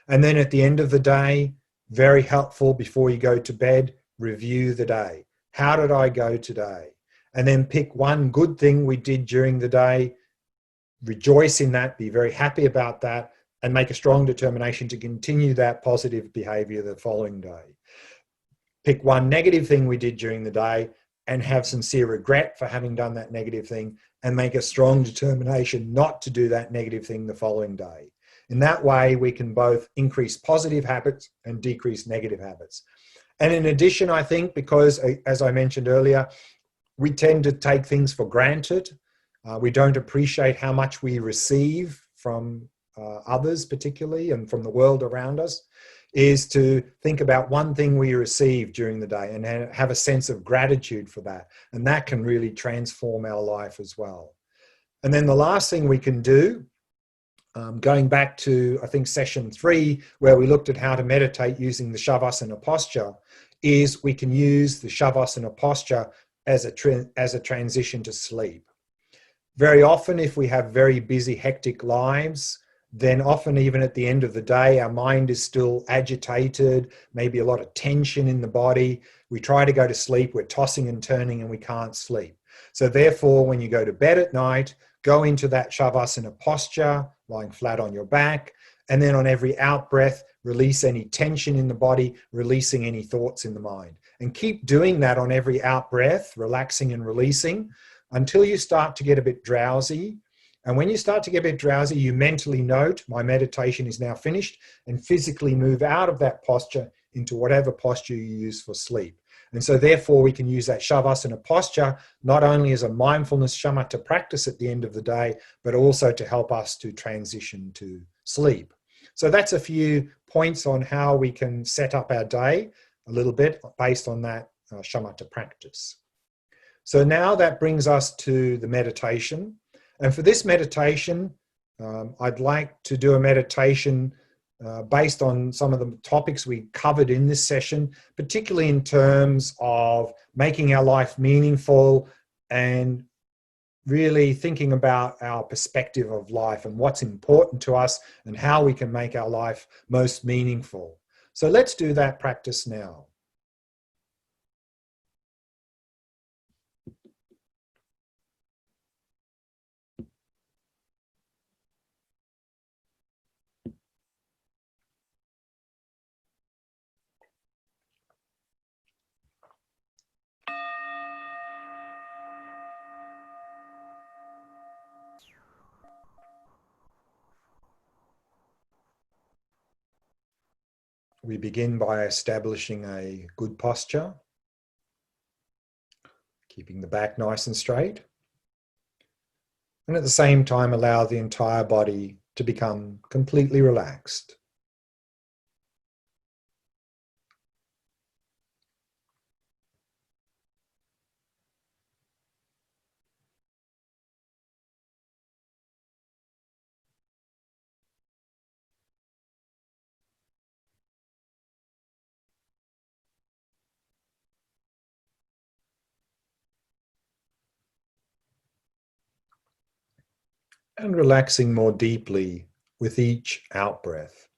And then at the end of the day, very helpful before you go to bed, review the day. How did I go today? And then pick one good thing we did during the day, rejoice in that, be very happy about that, and make a strong determination to continue that positive behavior the following day. Pick one negative thing we did during the day and have sincere regret for having done that negative thing, and make a strong determination not to do that negative thing the following day. In that way, we can both increase positive habits and decrease negative habits. And in addition, I think, because as I mentioned earlier, we tend to take things for granted. We don't appreciate how much we receive from others particularly, and from the world around us, is to think about one thing we receive during the day and have a sense of gratitude for that. And that can really transform our life as well. And then the last thing we can do, going back to, I think, session 3, where we looked at how to meditate using the shavasana posture, is we can use the shavasana posture as a transition to sleep. Very often, if we have very busy, hectic lives, then often even at the end of the day, our mind is still agitated, maybe a lot of tension in the body. We try to go to sleep, we're tossing and turning and we can't sleep. So therefore, when you go to bed at night, go into that shavasana posture, lying flat on your back, and then on every out breath, release any tension in the body, releasing any thoughts in the mind. And keep doing that on every out breath, relaxing and releasing, until you start to get a bit drowsy. And when you start to get a bit drowsy, you mentally note, my meditation is now finished, and physically move out of that posture into whatever posture you use for sleep. And so therefore we can use that shavasana posture not only as a mindfulness shamatha practice at the end of the day, but also to help us to transition to sleep. So that's a few points on how we can set up our day a little bit based on that shamatha practice. So now that brings us to the meditation. And for this meditation, I'd like to do a meditation based on some of the topics we covered in this session, particularly in terms of making our life meaningful and really thinking about our perspective of life and what's important to us and how we can make our life most meaningful. So let's do that practice now. We begin by establishing a good posture, keeping the back nice and straight, and at the same time allow the entire body to become completely relaxed. And relaxing more deeply with each out-breath.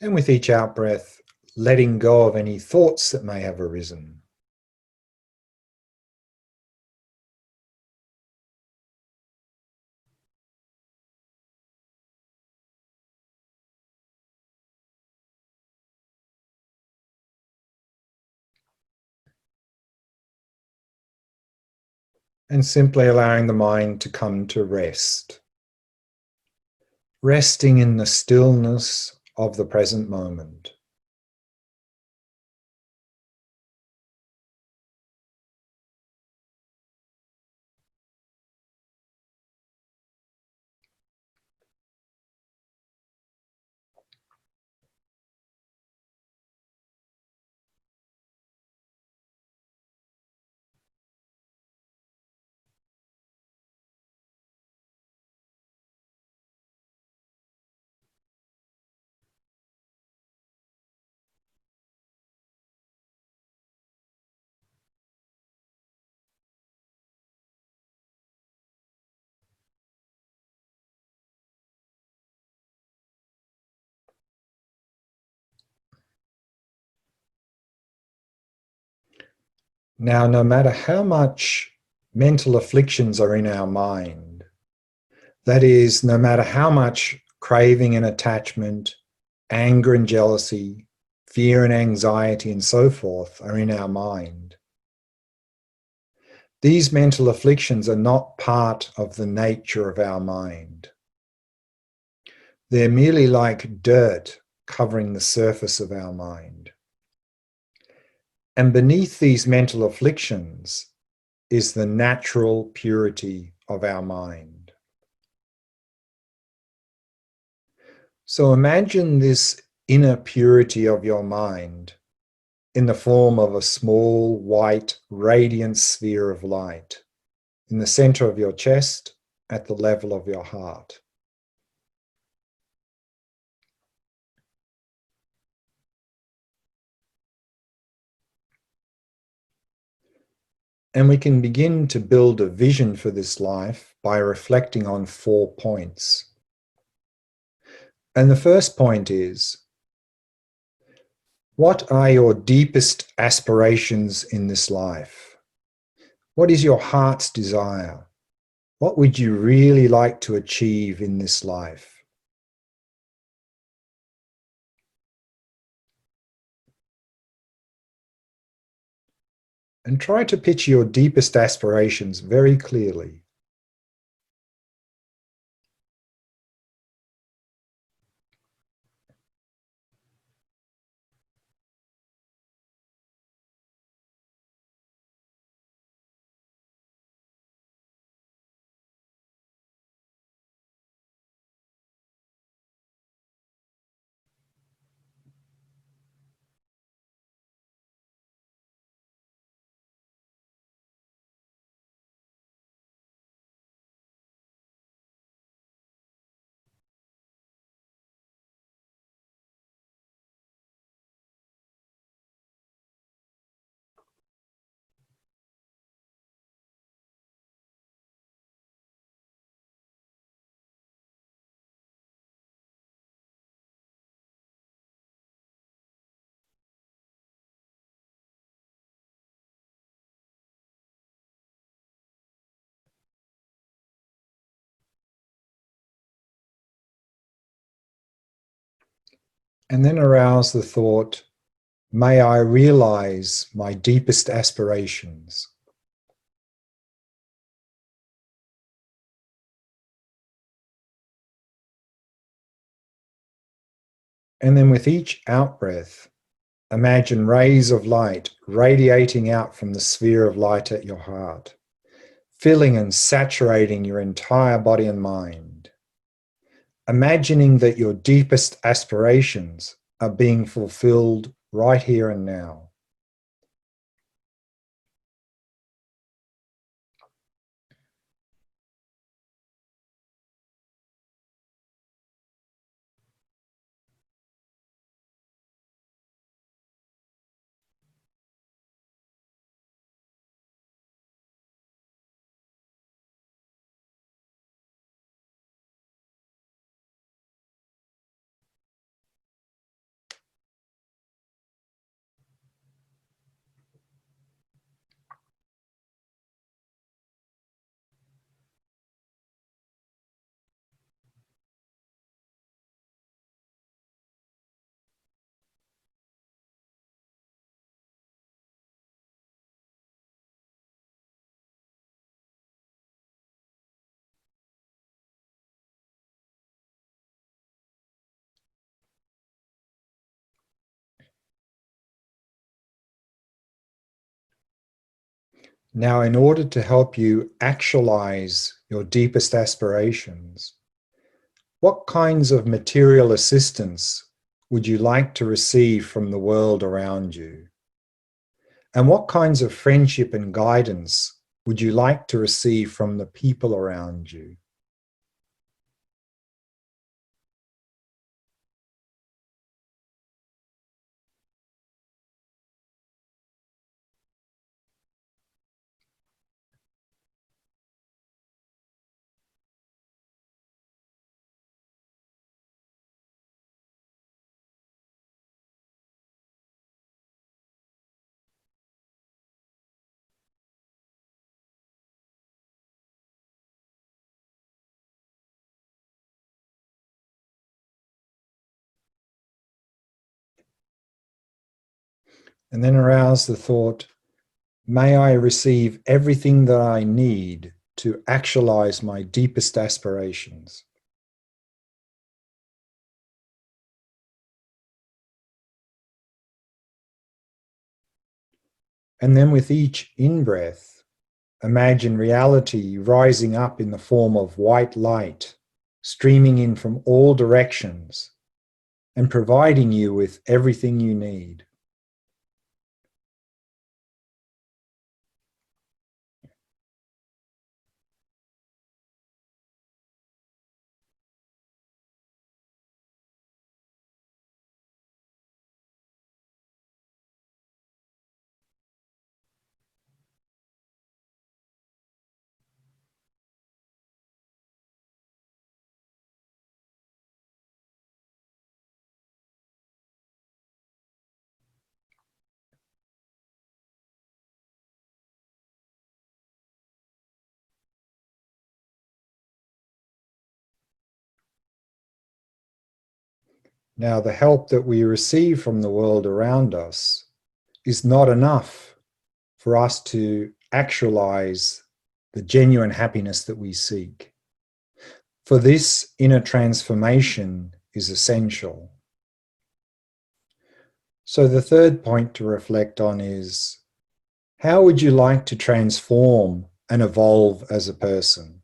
And with each out-breath, letting go of any thoughts that may have arisen. And simply allowing the mind to come to rest. Resting in the stillness of the present moment. Now, no matter how much mental afflictions are in our mind, that is, no matter how much craving and attachment, anger and jealousy, fear and anxiety, and so forth are in our mind, these mental afflictions are not part of the nature of our mind. They're merely like dirt covering the surface of our mind. And beneath these mental afflictions is the natural purity of our mind. So imagine this inner purity of your mind in the form of a small, white, radiant sphere of light in the center of your chest at the level of your heart. And we can begin to build a vision for this life by reflecting on 4 points. And the first point is, what are your deepest aspirations in this life? What is your heart's desire? What would you really like to achieve in this life? And try to picture your deepest aspirations very clearly. And then arouse the thought, may I realize my deepest aspirations. And then with each out-breath, imagine rays of light radiating out from the sphere of light at your heart, filling and saturating your entire body and mind. Imagining that your deepest aspirations are being fulfilled right here and now. Now, in order to help you actualize your deepest aspirations, what kinds of material assistance would you like to receive from the world around you? And what kinds of friendship and guidance would you like to receive from the people around you? And then arouse the thought, may I receive everything that I need to actualize my deepest aspirations. And then with each in-breath, imagine reality rising up in the form of white light, streaming in from all directions and providing you with everything you need. Now, the help that we receive from the world around us is not enough for us to actualize the genuine happiness that we seek. For this, inner transformation is essential. So the third point to reflect on is, how would you like to transform and evolve as a person?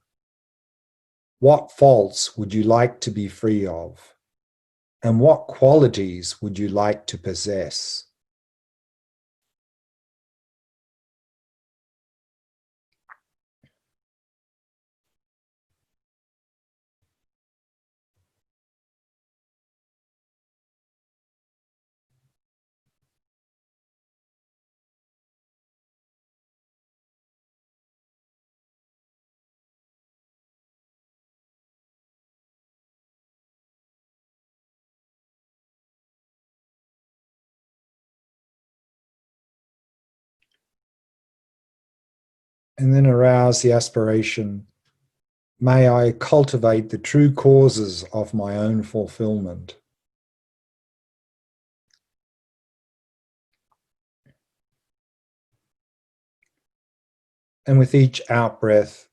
What faults would you like to be free of? And what qualities would you like to possess? And then arouse the aspiration, may I cultivate the true causes of my own fulfillment. And with each out-breath,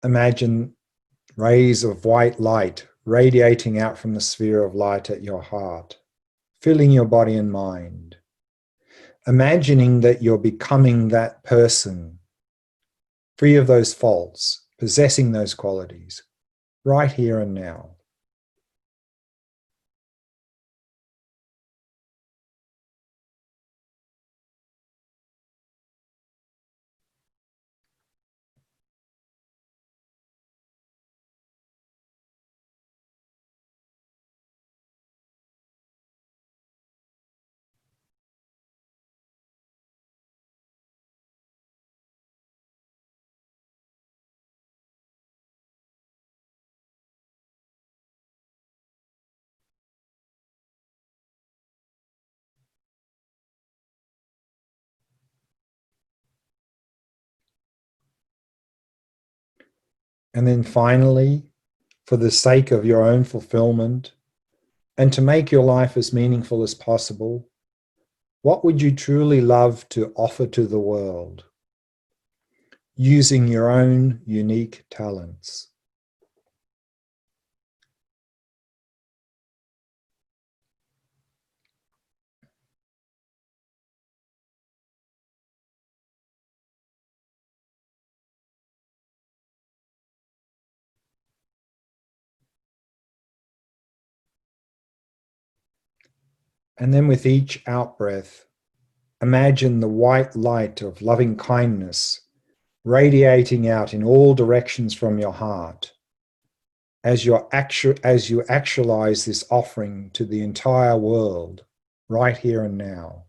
imagine rays of white light radiating out from the sphere of light at your heart, filling your body and mind. Imagining that you're becoming that person, free of those faults, possessing those qualities, right here and now. And then finally, for the sake of your own fulfillment and to make your life as meaningful as possible, what would you truly love to offer to the world using your own unique talents? And then with each out-breath, imagine the white light of loving kindness radiating out in all directions from your heart as you actualize this offering to the entire world right here and now.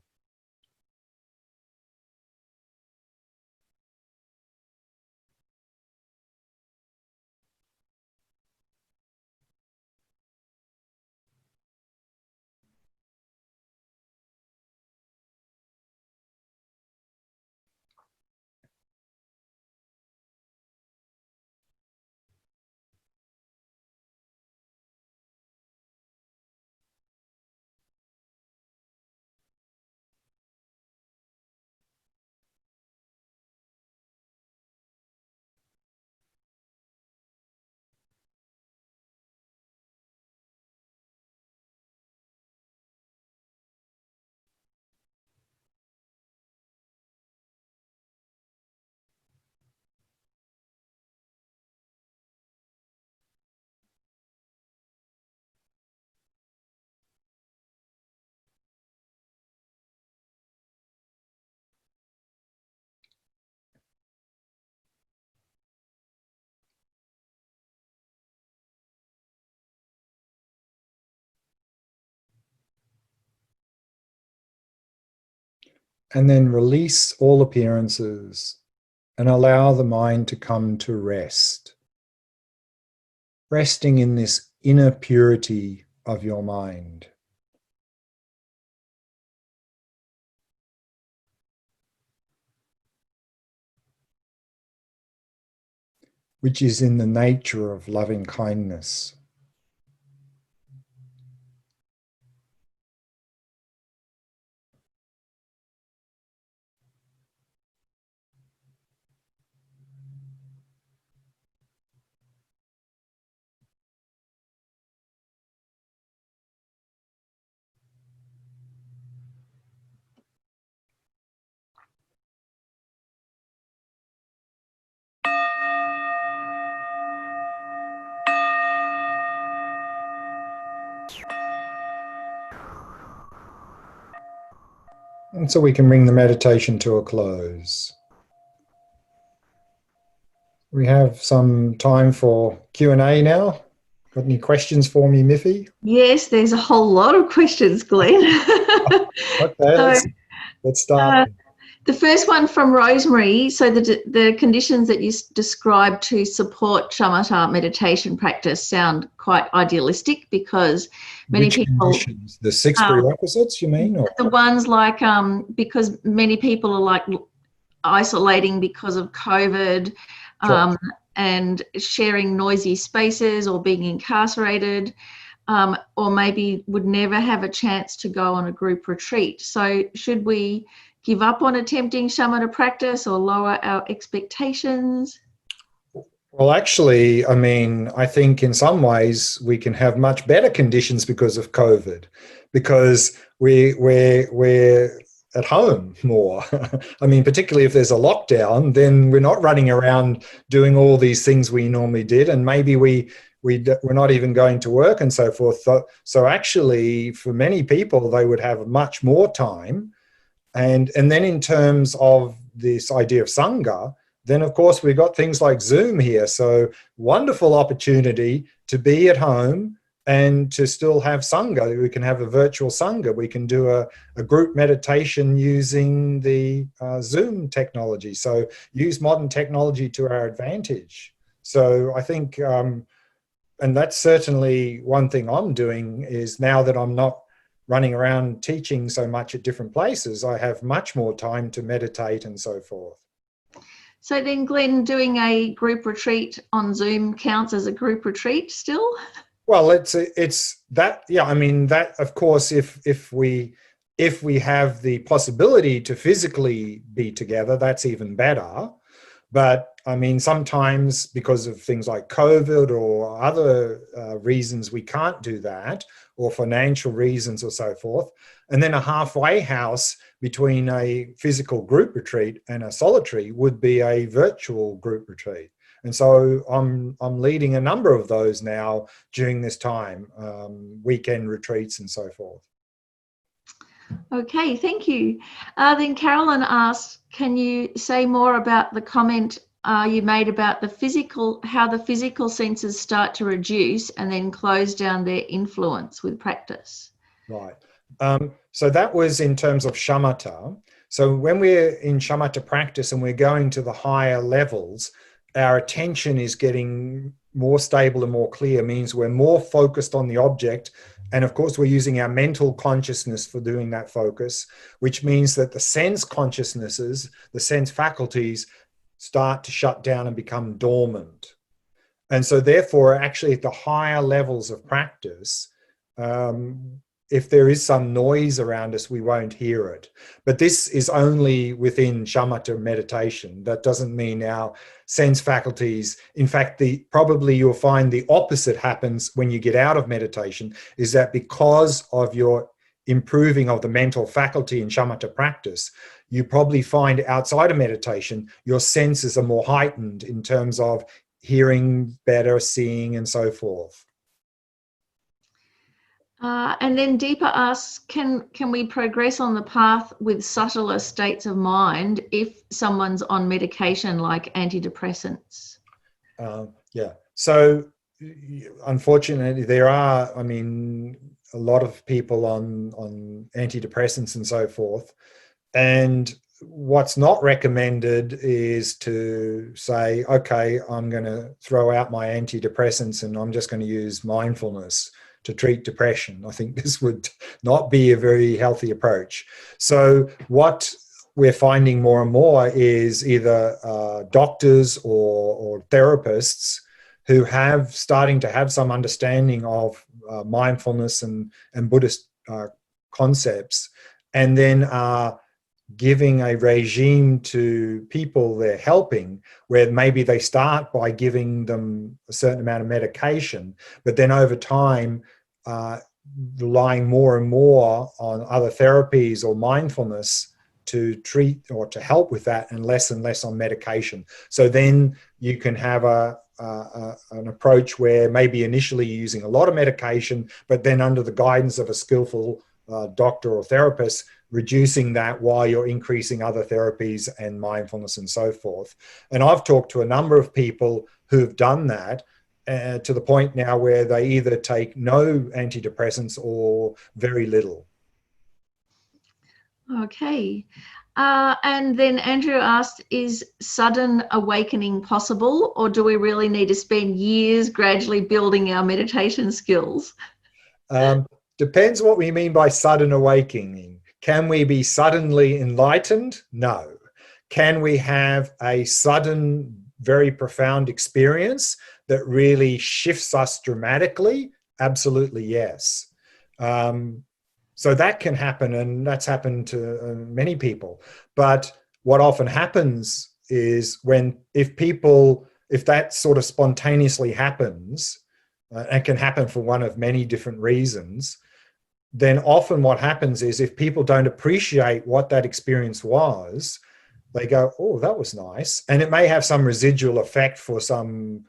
And then release all appearances and allow the mind to come to rest. Resting in this inner purity of your mind. Which is in the nature of loving kindness. And so we can bring the meditation to a close. We have some time for Q&A now. Got any questions for me, Miffy? Yes, there's a whole lot of questions, Glenn. Okay, let's start. The first one from Rosemary. So the conditions that you described to support shamatha meditation practice sound quite idealistic because many Which people... conditions? The 6 prerequisites, you mean? Or? The ones like, because many people are like isolating because of COVID, Sure. and sharing noisy spaces or being incarcerated, or maybe would never have a chance to go on a group retreat. So should we give up on attempting shamatha practice or lower our expectations? Well, actually, I mean, I think in some ways we can have much better conditions because of COVID, because we're at home more. I mean, particularly if there's a lockdown, then we're not running around doing all these things we normally did, and maybe we're not even going to work and so forth. So actually, for many people, they would have much more time. And then in terms of this idea of Sangha, then of course we've got things like Zoom here. So wonderful opportunity to be at home and to still have Sangha. We can have a virtual Sangha. We can do a group meditation using the Zoom technology. So use modern technology to our advantage. So I think, and that's certainly one thing I'm doing, is now that I'm not running around teaching so much at different places, I have much more time to meditate and so forth. So then, Glenn, doing a group retreat on Zoom counts as a group retreat still? Well, it's that, yeah. I mean, that, of course, if we have the possibility to physically be together, that's even better. But I mean, sometimes because of things like COVID or other reasons, we can't do that, or financial reasons or so forth. And then a halfway house between a physical group retreat and a solitary would be a virtual group retreat. And so I'm leading a number of those now during this time, weekend retreats and so forth. Okay, thank you. Then Carolyn asked, can you say more about the comment you made about how the physical senses start to reduce and then close down their influence with practice? Right. So that was in terms of shamatha. So when we're in shamatha practice and we're going to the higher levels, our attention is getting more stable and more clear, means we're more focused on the object. And of course, we're using our mental consciousness for doing that focus, which means that the sense consciousnesses, the sense faculties, start to shut down and become dormant. And so therefore, actually at the higher levels of practice, if there is some noise around us, we won't hear it. But this is only within shamatha meditation. That doesn't mean our sense faculties. In fact, probably you'll find the opposite happens when you get out of meditation, is that because of your improving of the mental faculty in shamatha practice, you probably find outside of meditation, your senses are more heightened in terms of hearing better, seeing, and so forth. And then Deepa asks, can we progress on the path with subtler states of mind if someone's on medication like antidepressants? Yeah. So unfortunately, there are, I mean, a lot of people on antidepressants and so forth. And what's not recommended is to say, okay, I'm going to throw out my antidepressants and I'm just going to use mindfulness to treat depression. I think this would not be a very healthy approach. So what we're finding more and more is either doctors or therapists who have starting to have some understanding of mindfulness and Buddhist concepts, and then giving a regime to people they're helping, where maybe they start by giving them a certain amount of medication, but then over time relying more and more on other therapies or mindfulness to treat or to help with that, and less on medication. So then you can have an approach where maybe initially you're using a lot of medication, but then under the guidance of a skillful doctor or therapist, reducing that while you're increasing other therapies and mindfulness and so forth. And I've talked to a number of people who've done that to the point now where they either take no antidepressants or very little. Okay. And then Andrew asked, is sudden awakening possible, or do we really need to spend years gradually building our meditation skills? Depends what we mean by sudden awakening. Can we be suddenly enlightened? No. Can we have a sudden, very profound experience that really shifts us dramatically? Absolutely, yes. So that can happen, and that's happened to many people. But what often happens is if that sort of spontaneously happens, and can happen for one of many different reasons, then often what happens is if people don't appreciate what that experience was, they go, oh, that was nice. And it may have some residual effect from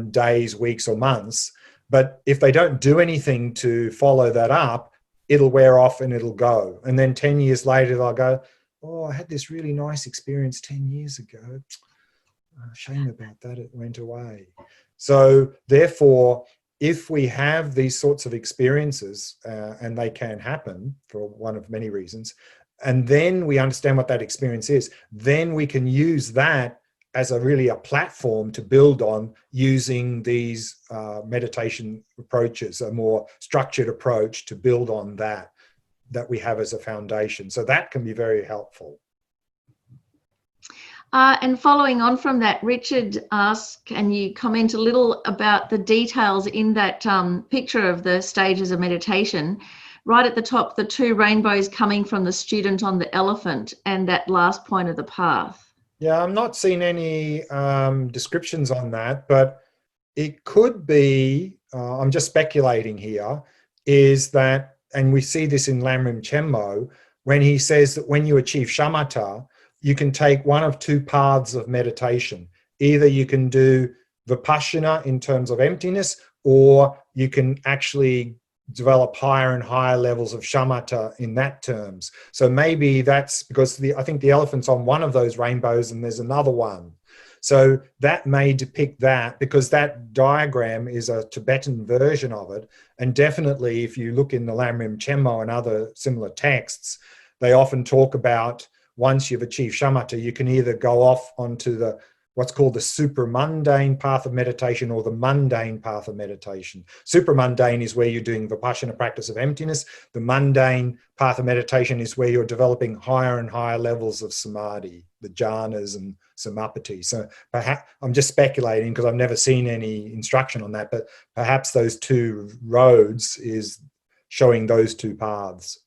days, weeks, or months. But if they don't do anything to follow that up, it'll wear off and it'll go. And then 10 years later, they'll go, oh, I had this really nice experience 10 years ago. Shame about that, it went away. So therefore, if we have these sorts of experiences, and they can happen for one of many reasons, and then we understand what that experience is, then we can use that as a platform to build on, using these meditation approaches, a more structured approach to build on that we have as a foundation. So that can be very helpful. And following on from that, Richard asked, can you comment a little about the details in that picture of the stages of meditation? Right at the top, the two rainbows coming from the student on the elephant, and that last point of the path. Yeah, I'm not seeing any descriptions on that, but it could be, I'm just speculating here, is that, and we see this in Lamrim Chenmo, when he says that when you achieve shamatha, you can take one of two paths of meditation. Either you can do vipassana in terms of emptiness, or you can actually develop higher and higher levels of shamatha in that terms. So maybe that's because I think the elephant's on one of those rainbows and there's another one. So that may depict that, because that diagram is a Tibetan version of it. And definitely if you look in the Lamrim Chenmo and other similar texts, they often talk about, once you've achieved shamatha, you can either go off onto what's called the supramundane path of meditation, or the mundane path of meditation. Supramundane is where you're doing vipassana practice of emptiness. The mundane path of meditation is where you're developing higher and higher levels of samadhi, the jhanas and samapati. So perhaps, I'm just speculating because I've never seen any instruction on that, but perhaps those two roads is showing those two paths.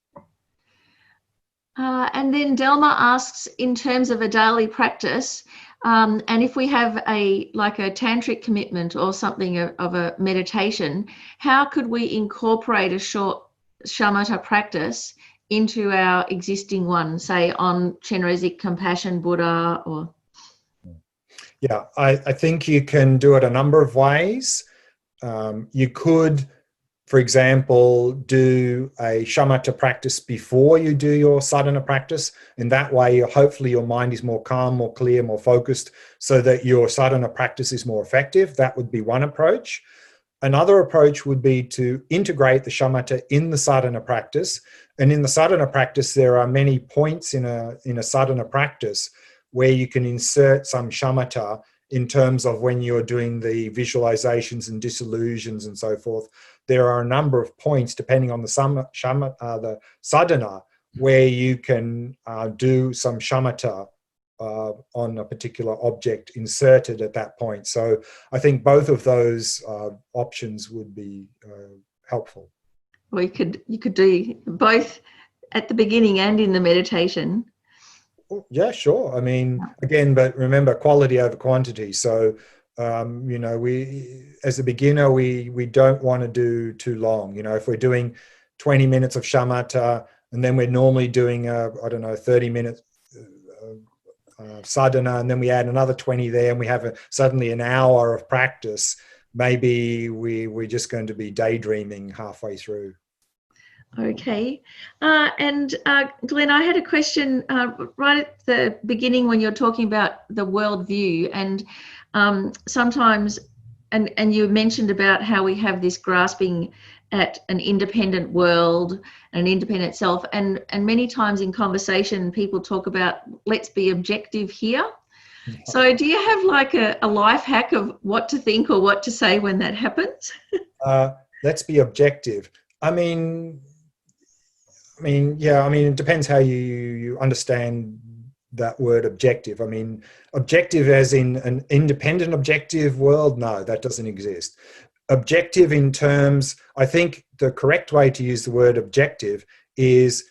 And then Delma asks, in terms of a daily practice, and if we have a tantric commitment or something of a meditation, how could we incorporate a short shamatha practice into our existing one, say on Chenrezig Compassion Buddha? Or yeah, I think you can do it a number of ways. You could, for example, do a shamatha practice before you do your sadhana practice. In that way, hopefully your mind is more calm, more clear, more focused, so that your sadhana practice is more effective. That would be one approach. Another approach would be to integrate the shamatha in the sadhana practice. And in the sadhana practice, there are many points in a sadhana practice where you can insert some shamatha in terms of when you're doing the visualizations and disillusions and so forth. There are a number of points, depending on the sadhana, where you can do some shamatha on a particular object inserted at that point. So I think both of those options would be helpful. Well, you could do both at the beginning and in the meditation. Yeah, sure. I mean, again, but remember, quality over quantity. So, we, as a beginner, we don't want to do too long. If we're doing 20 minutes of shamatha, and then we're normally doing 30 minutes sadhana, and then we add another 20 there, and we have suddenly an hour of practice, maybe we're just going to be daydreaming halfway through. Okay. And Glen, I had a question right at the beginning when you're talking about the world view, and sometimes, and you mentioned about how we have this grasping at an independent world, an independent self, and many times in conversation people talk about, let's be objective here. So do you have like a life hack of what to think or what to say when that happens? Let's be objective. I mean, it depends how you understand that word objective. I mean, objective as in an independent objective world? No, that doesn't exist. Objective in terms, I think the correct way to use the word objective is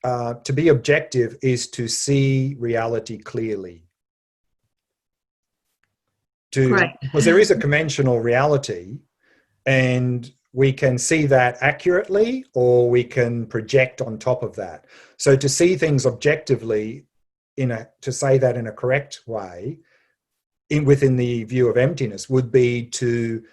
to be objective is to see reality clearly. Great. Because there is a conventional reality, and we can see that accurately, or we can project on top of that. So to see things objectively, to say that in a correct way, within the view of emptiness, would be to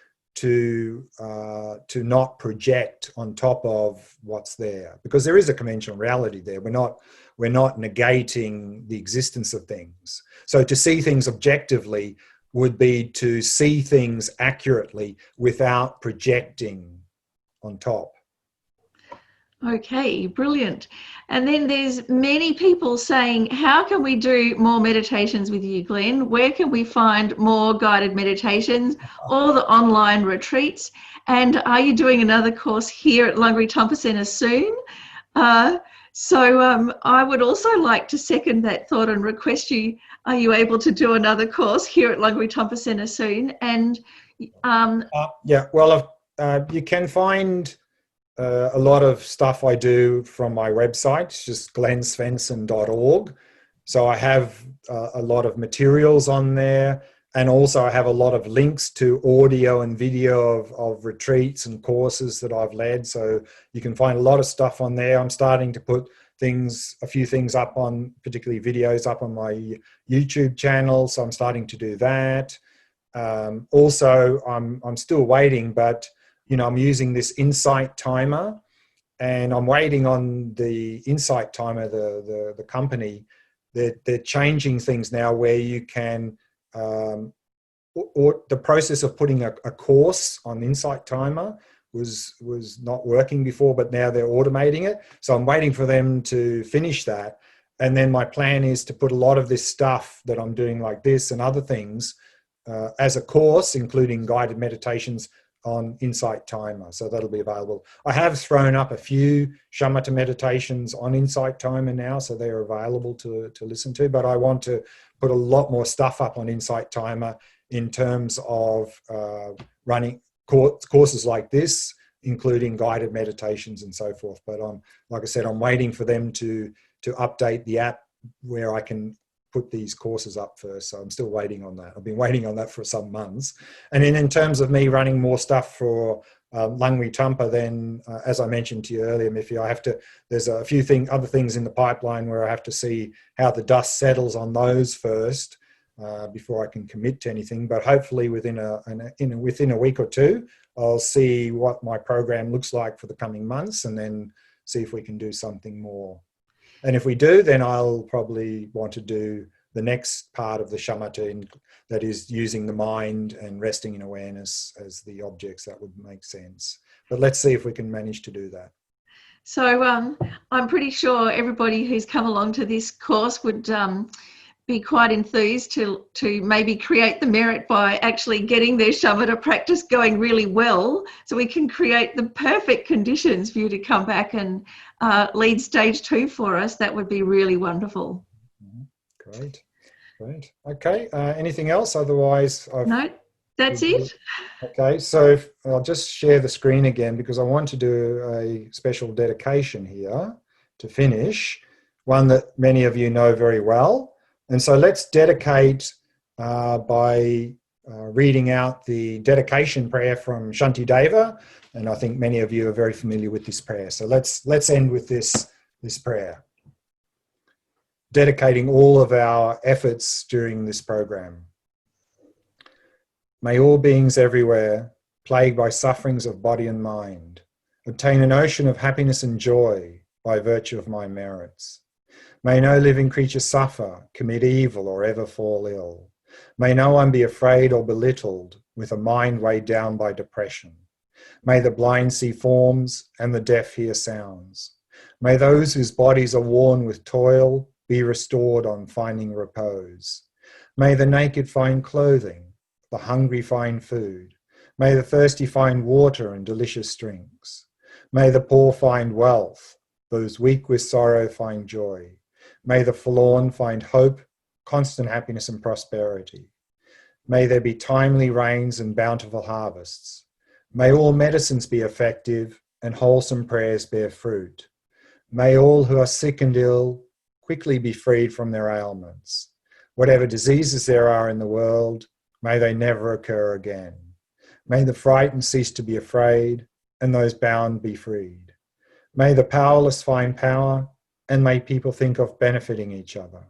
not project on top of what's there, because there is a conventional reality there. We're not negating the existence of things. So to see things objectively would be to see things accurately without projecting on top. Okay, brilliant. And then there's many people saying, how can we do more meditations with you, Glen? Where can we find more guided meditations or the online retreats? And are you doing another course here at Lungri Tompa Centre soon? So I would also like to second that thought and request you, are you able to do another course here at Lungri Tompa Centre soon? And yeah, well, you can find a lot of stuff I do from my website. It's just glensvensson.org. So I have a lot of materials on there, and also I have a lot of links to audio and video of retreats and courses that I've led. So you can find a lot of stuff on there. I'm starting to put a few things up on, particularly videos up on my YouTube channel. So I'm starting to do that. Also, I'm still waiting, but I'm using this insight timer, and I'm waiting on the insight timer, the company. They're changing things now where you can, or the process of putting a course on insight timer was not working before, but now they're automating it. So I'm waiting for them to finish that. And then my plan is to put a lot of this stuff that I'm doing, like this and other things, as a course, including guided meditations, on Insight Timer. So that'll be available. I have thrown up a few Shamatha meditations on Insight Timer now, so they're available to listen to, but I want to put a lot more stuff up on Insight Timer in terms of running courses like this, including guided meditations and so forth. But like I said, I'm waiting for them to update the app where I can put these courses up first. So I'm still waiting on that. I've been waiting on that for some months. And then in terms of me running more stuff for Lungri Tompa, then as I mentioned to you earlier, Miffy, there's a few other things in the pipeline where I have to see how the dust settles on those first before I can commit to anything. But hopefully within a week or two, I'll see what my program looks like for the coming months, and then see if we can do something more. And if we do, then I'll probably want to do the next part of the shamatha, that is using the mind and resting in awareness as the objects. That would make sense. But let's see if we can manage to do that. So I'm pretty sure everybody who's come along to this course would be quite enthused to maybe create the merit by actually getting their shamatha practice going really well, so we can create the perfect conditions for you to come back and lead stage 2 for us. That would be really wonderful. Great. Okay, anything else? Otherwise, No, that's it. Okay, so I'll just share the screen again, because I want to do a special dedication here to finish, one that many of you know very well. And so let's dedicate by reading out the dedication prayer from Shantideva, and I think many of you are very familiar with this prayer. So let's end with this prayer, dedicating all of our efforts during this program. May all beings everywhere, plagued by sufferings of body and mind, obtain an ocean of happiness and joy by virtue of my merits. May no living creature suffer, commit evil, or ever fall ill. May no one be afraid or belittled with a mind weighed down by depression. May the blind see forms and the deaf hear sounds. May those whose bodies are worn with toil be restored on finding repose. May the naked find clothing, the hungry find food. May the thirsty find water and delicious drinks. May the poor find wealth, those weak with sorrow find joy. May the forlorn find hope, constant happiness and prosperity. May there be timely rains and bountiful harvests. May all medicines be effective and wholesome prayers bear fruit. May all who are sick and ill quickly be freed from their ailments. Whatever diseases there are in the world, may they never occur again. May the frightened cease to be afraid, and those bound be freed. May the powerless find power, and may people think of benefiting each other.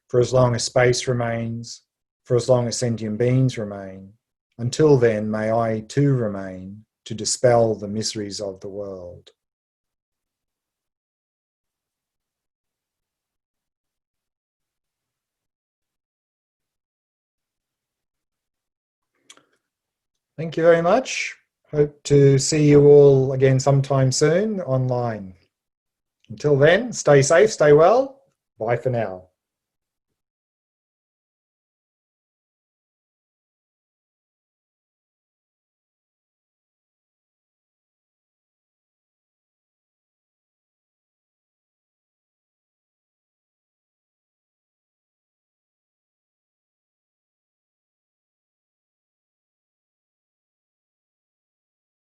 For as long as space remains, for as long as sentient beings remain, until then may I too remain to dispel the miseries of the world. Thank you very much. Hope to see you all again sometime soon online. Until then, stay safe, stay well. Bye for now.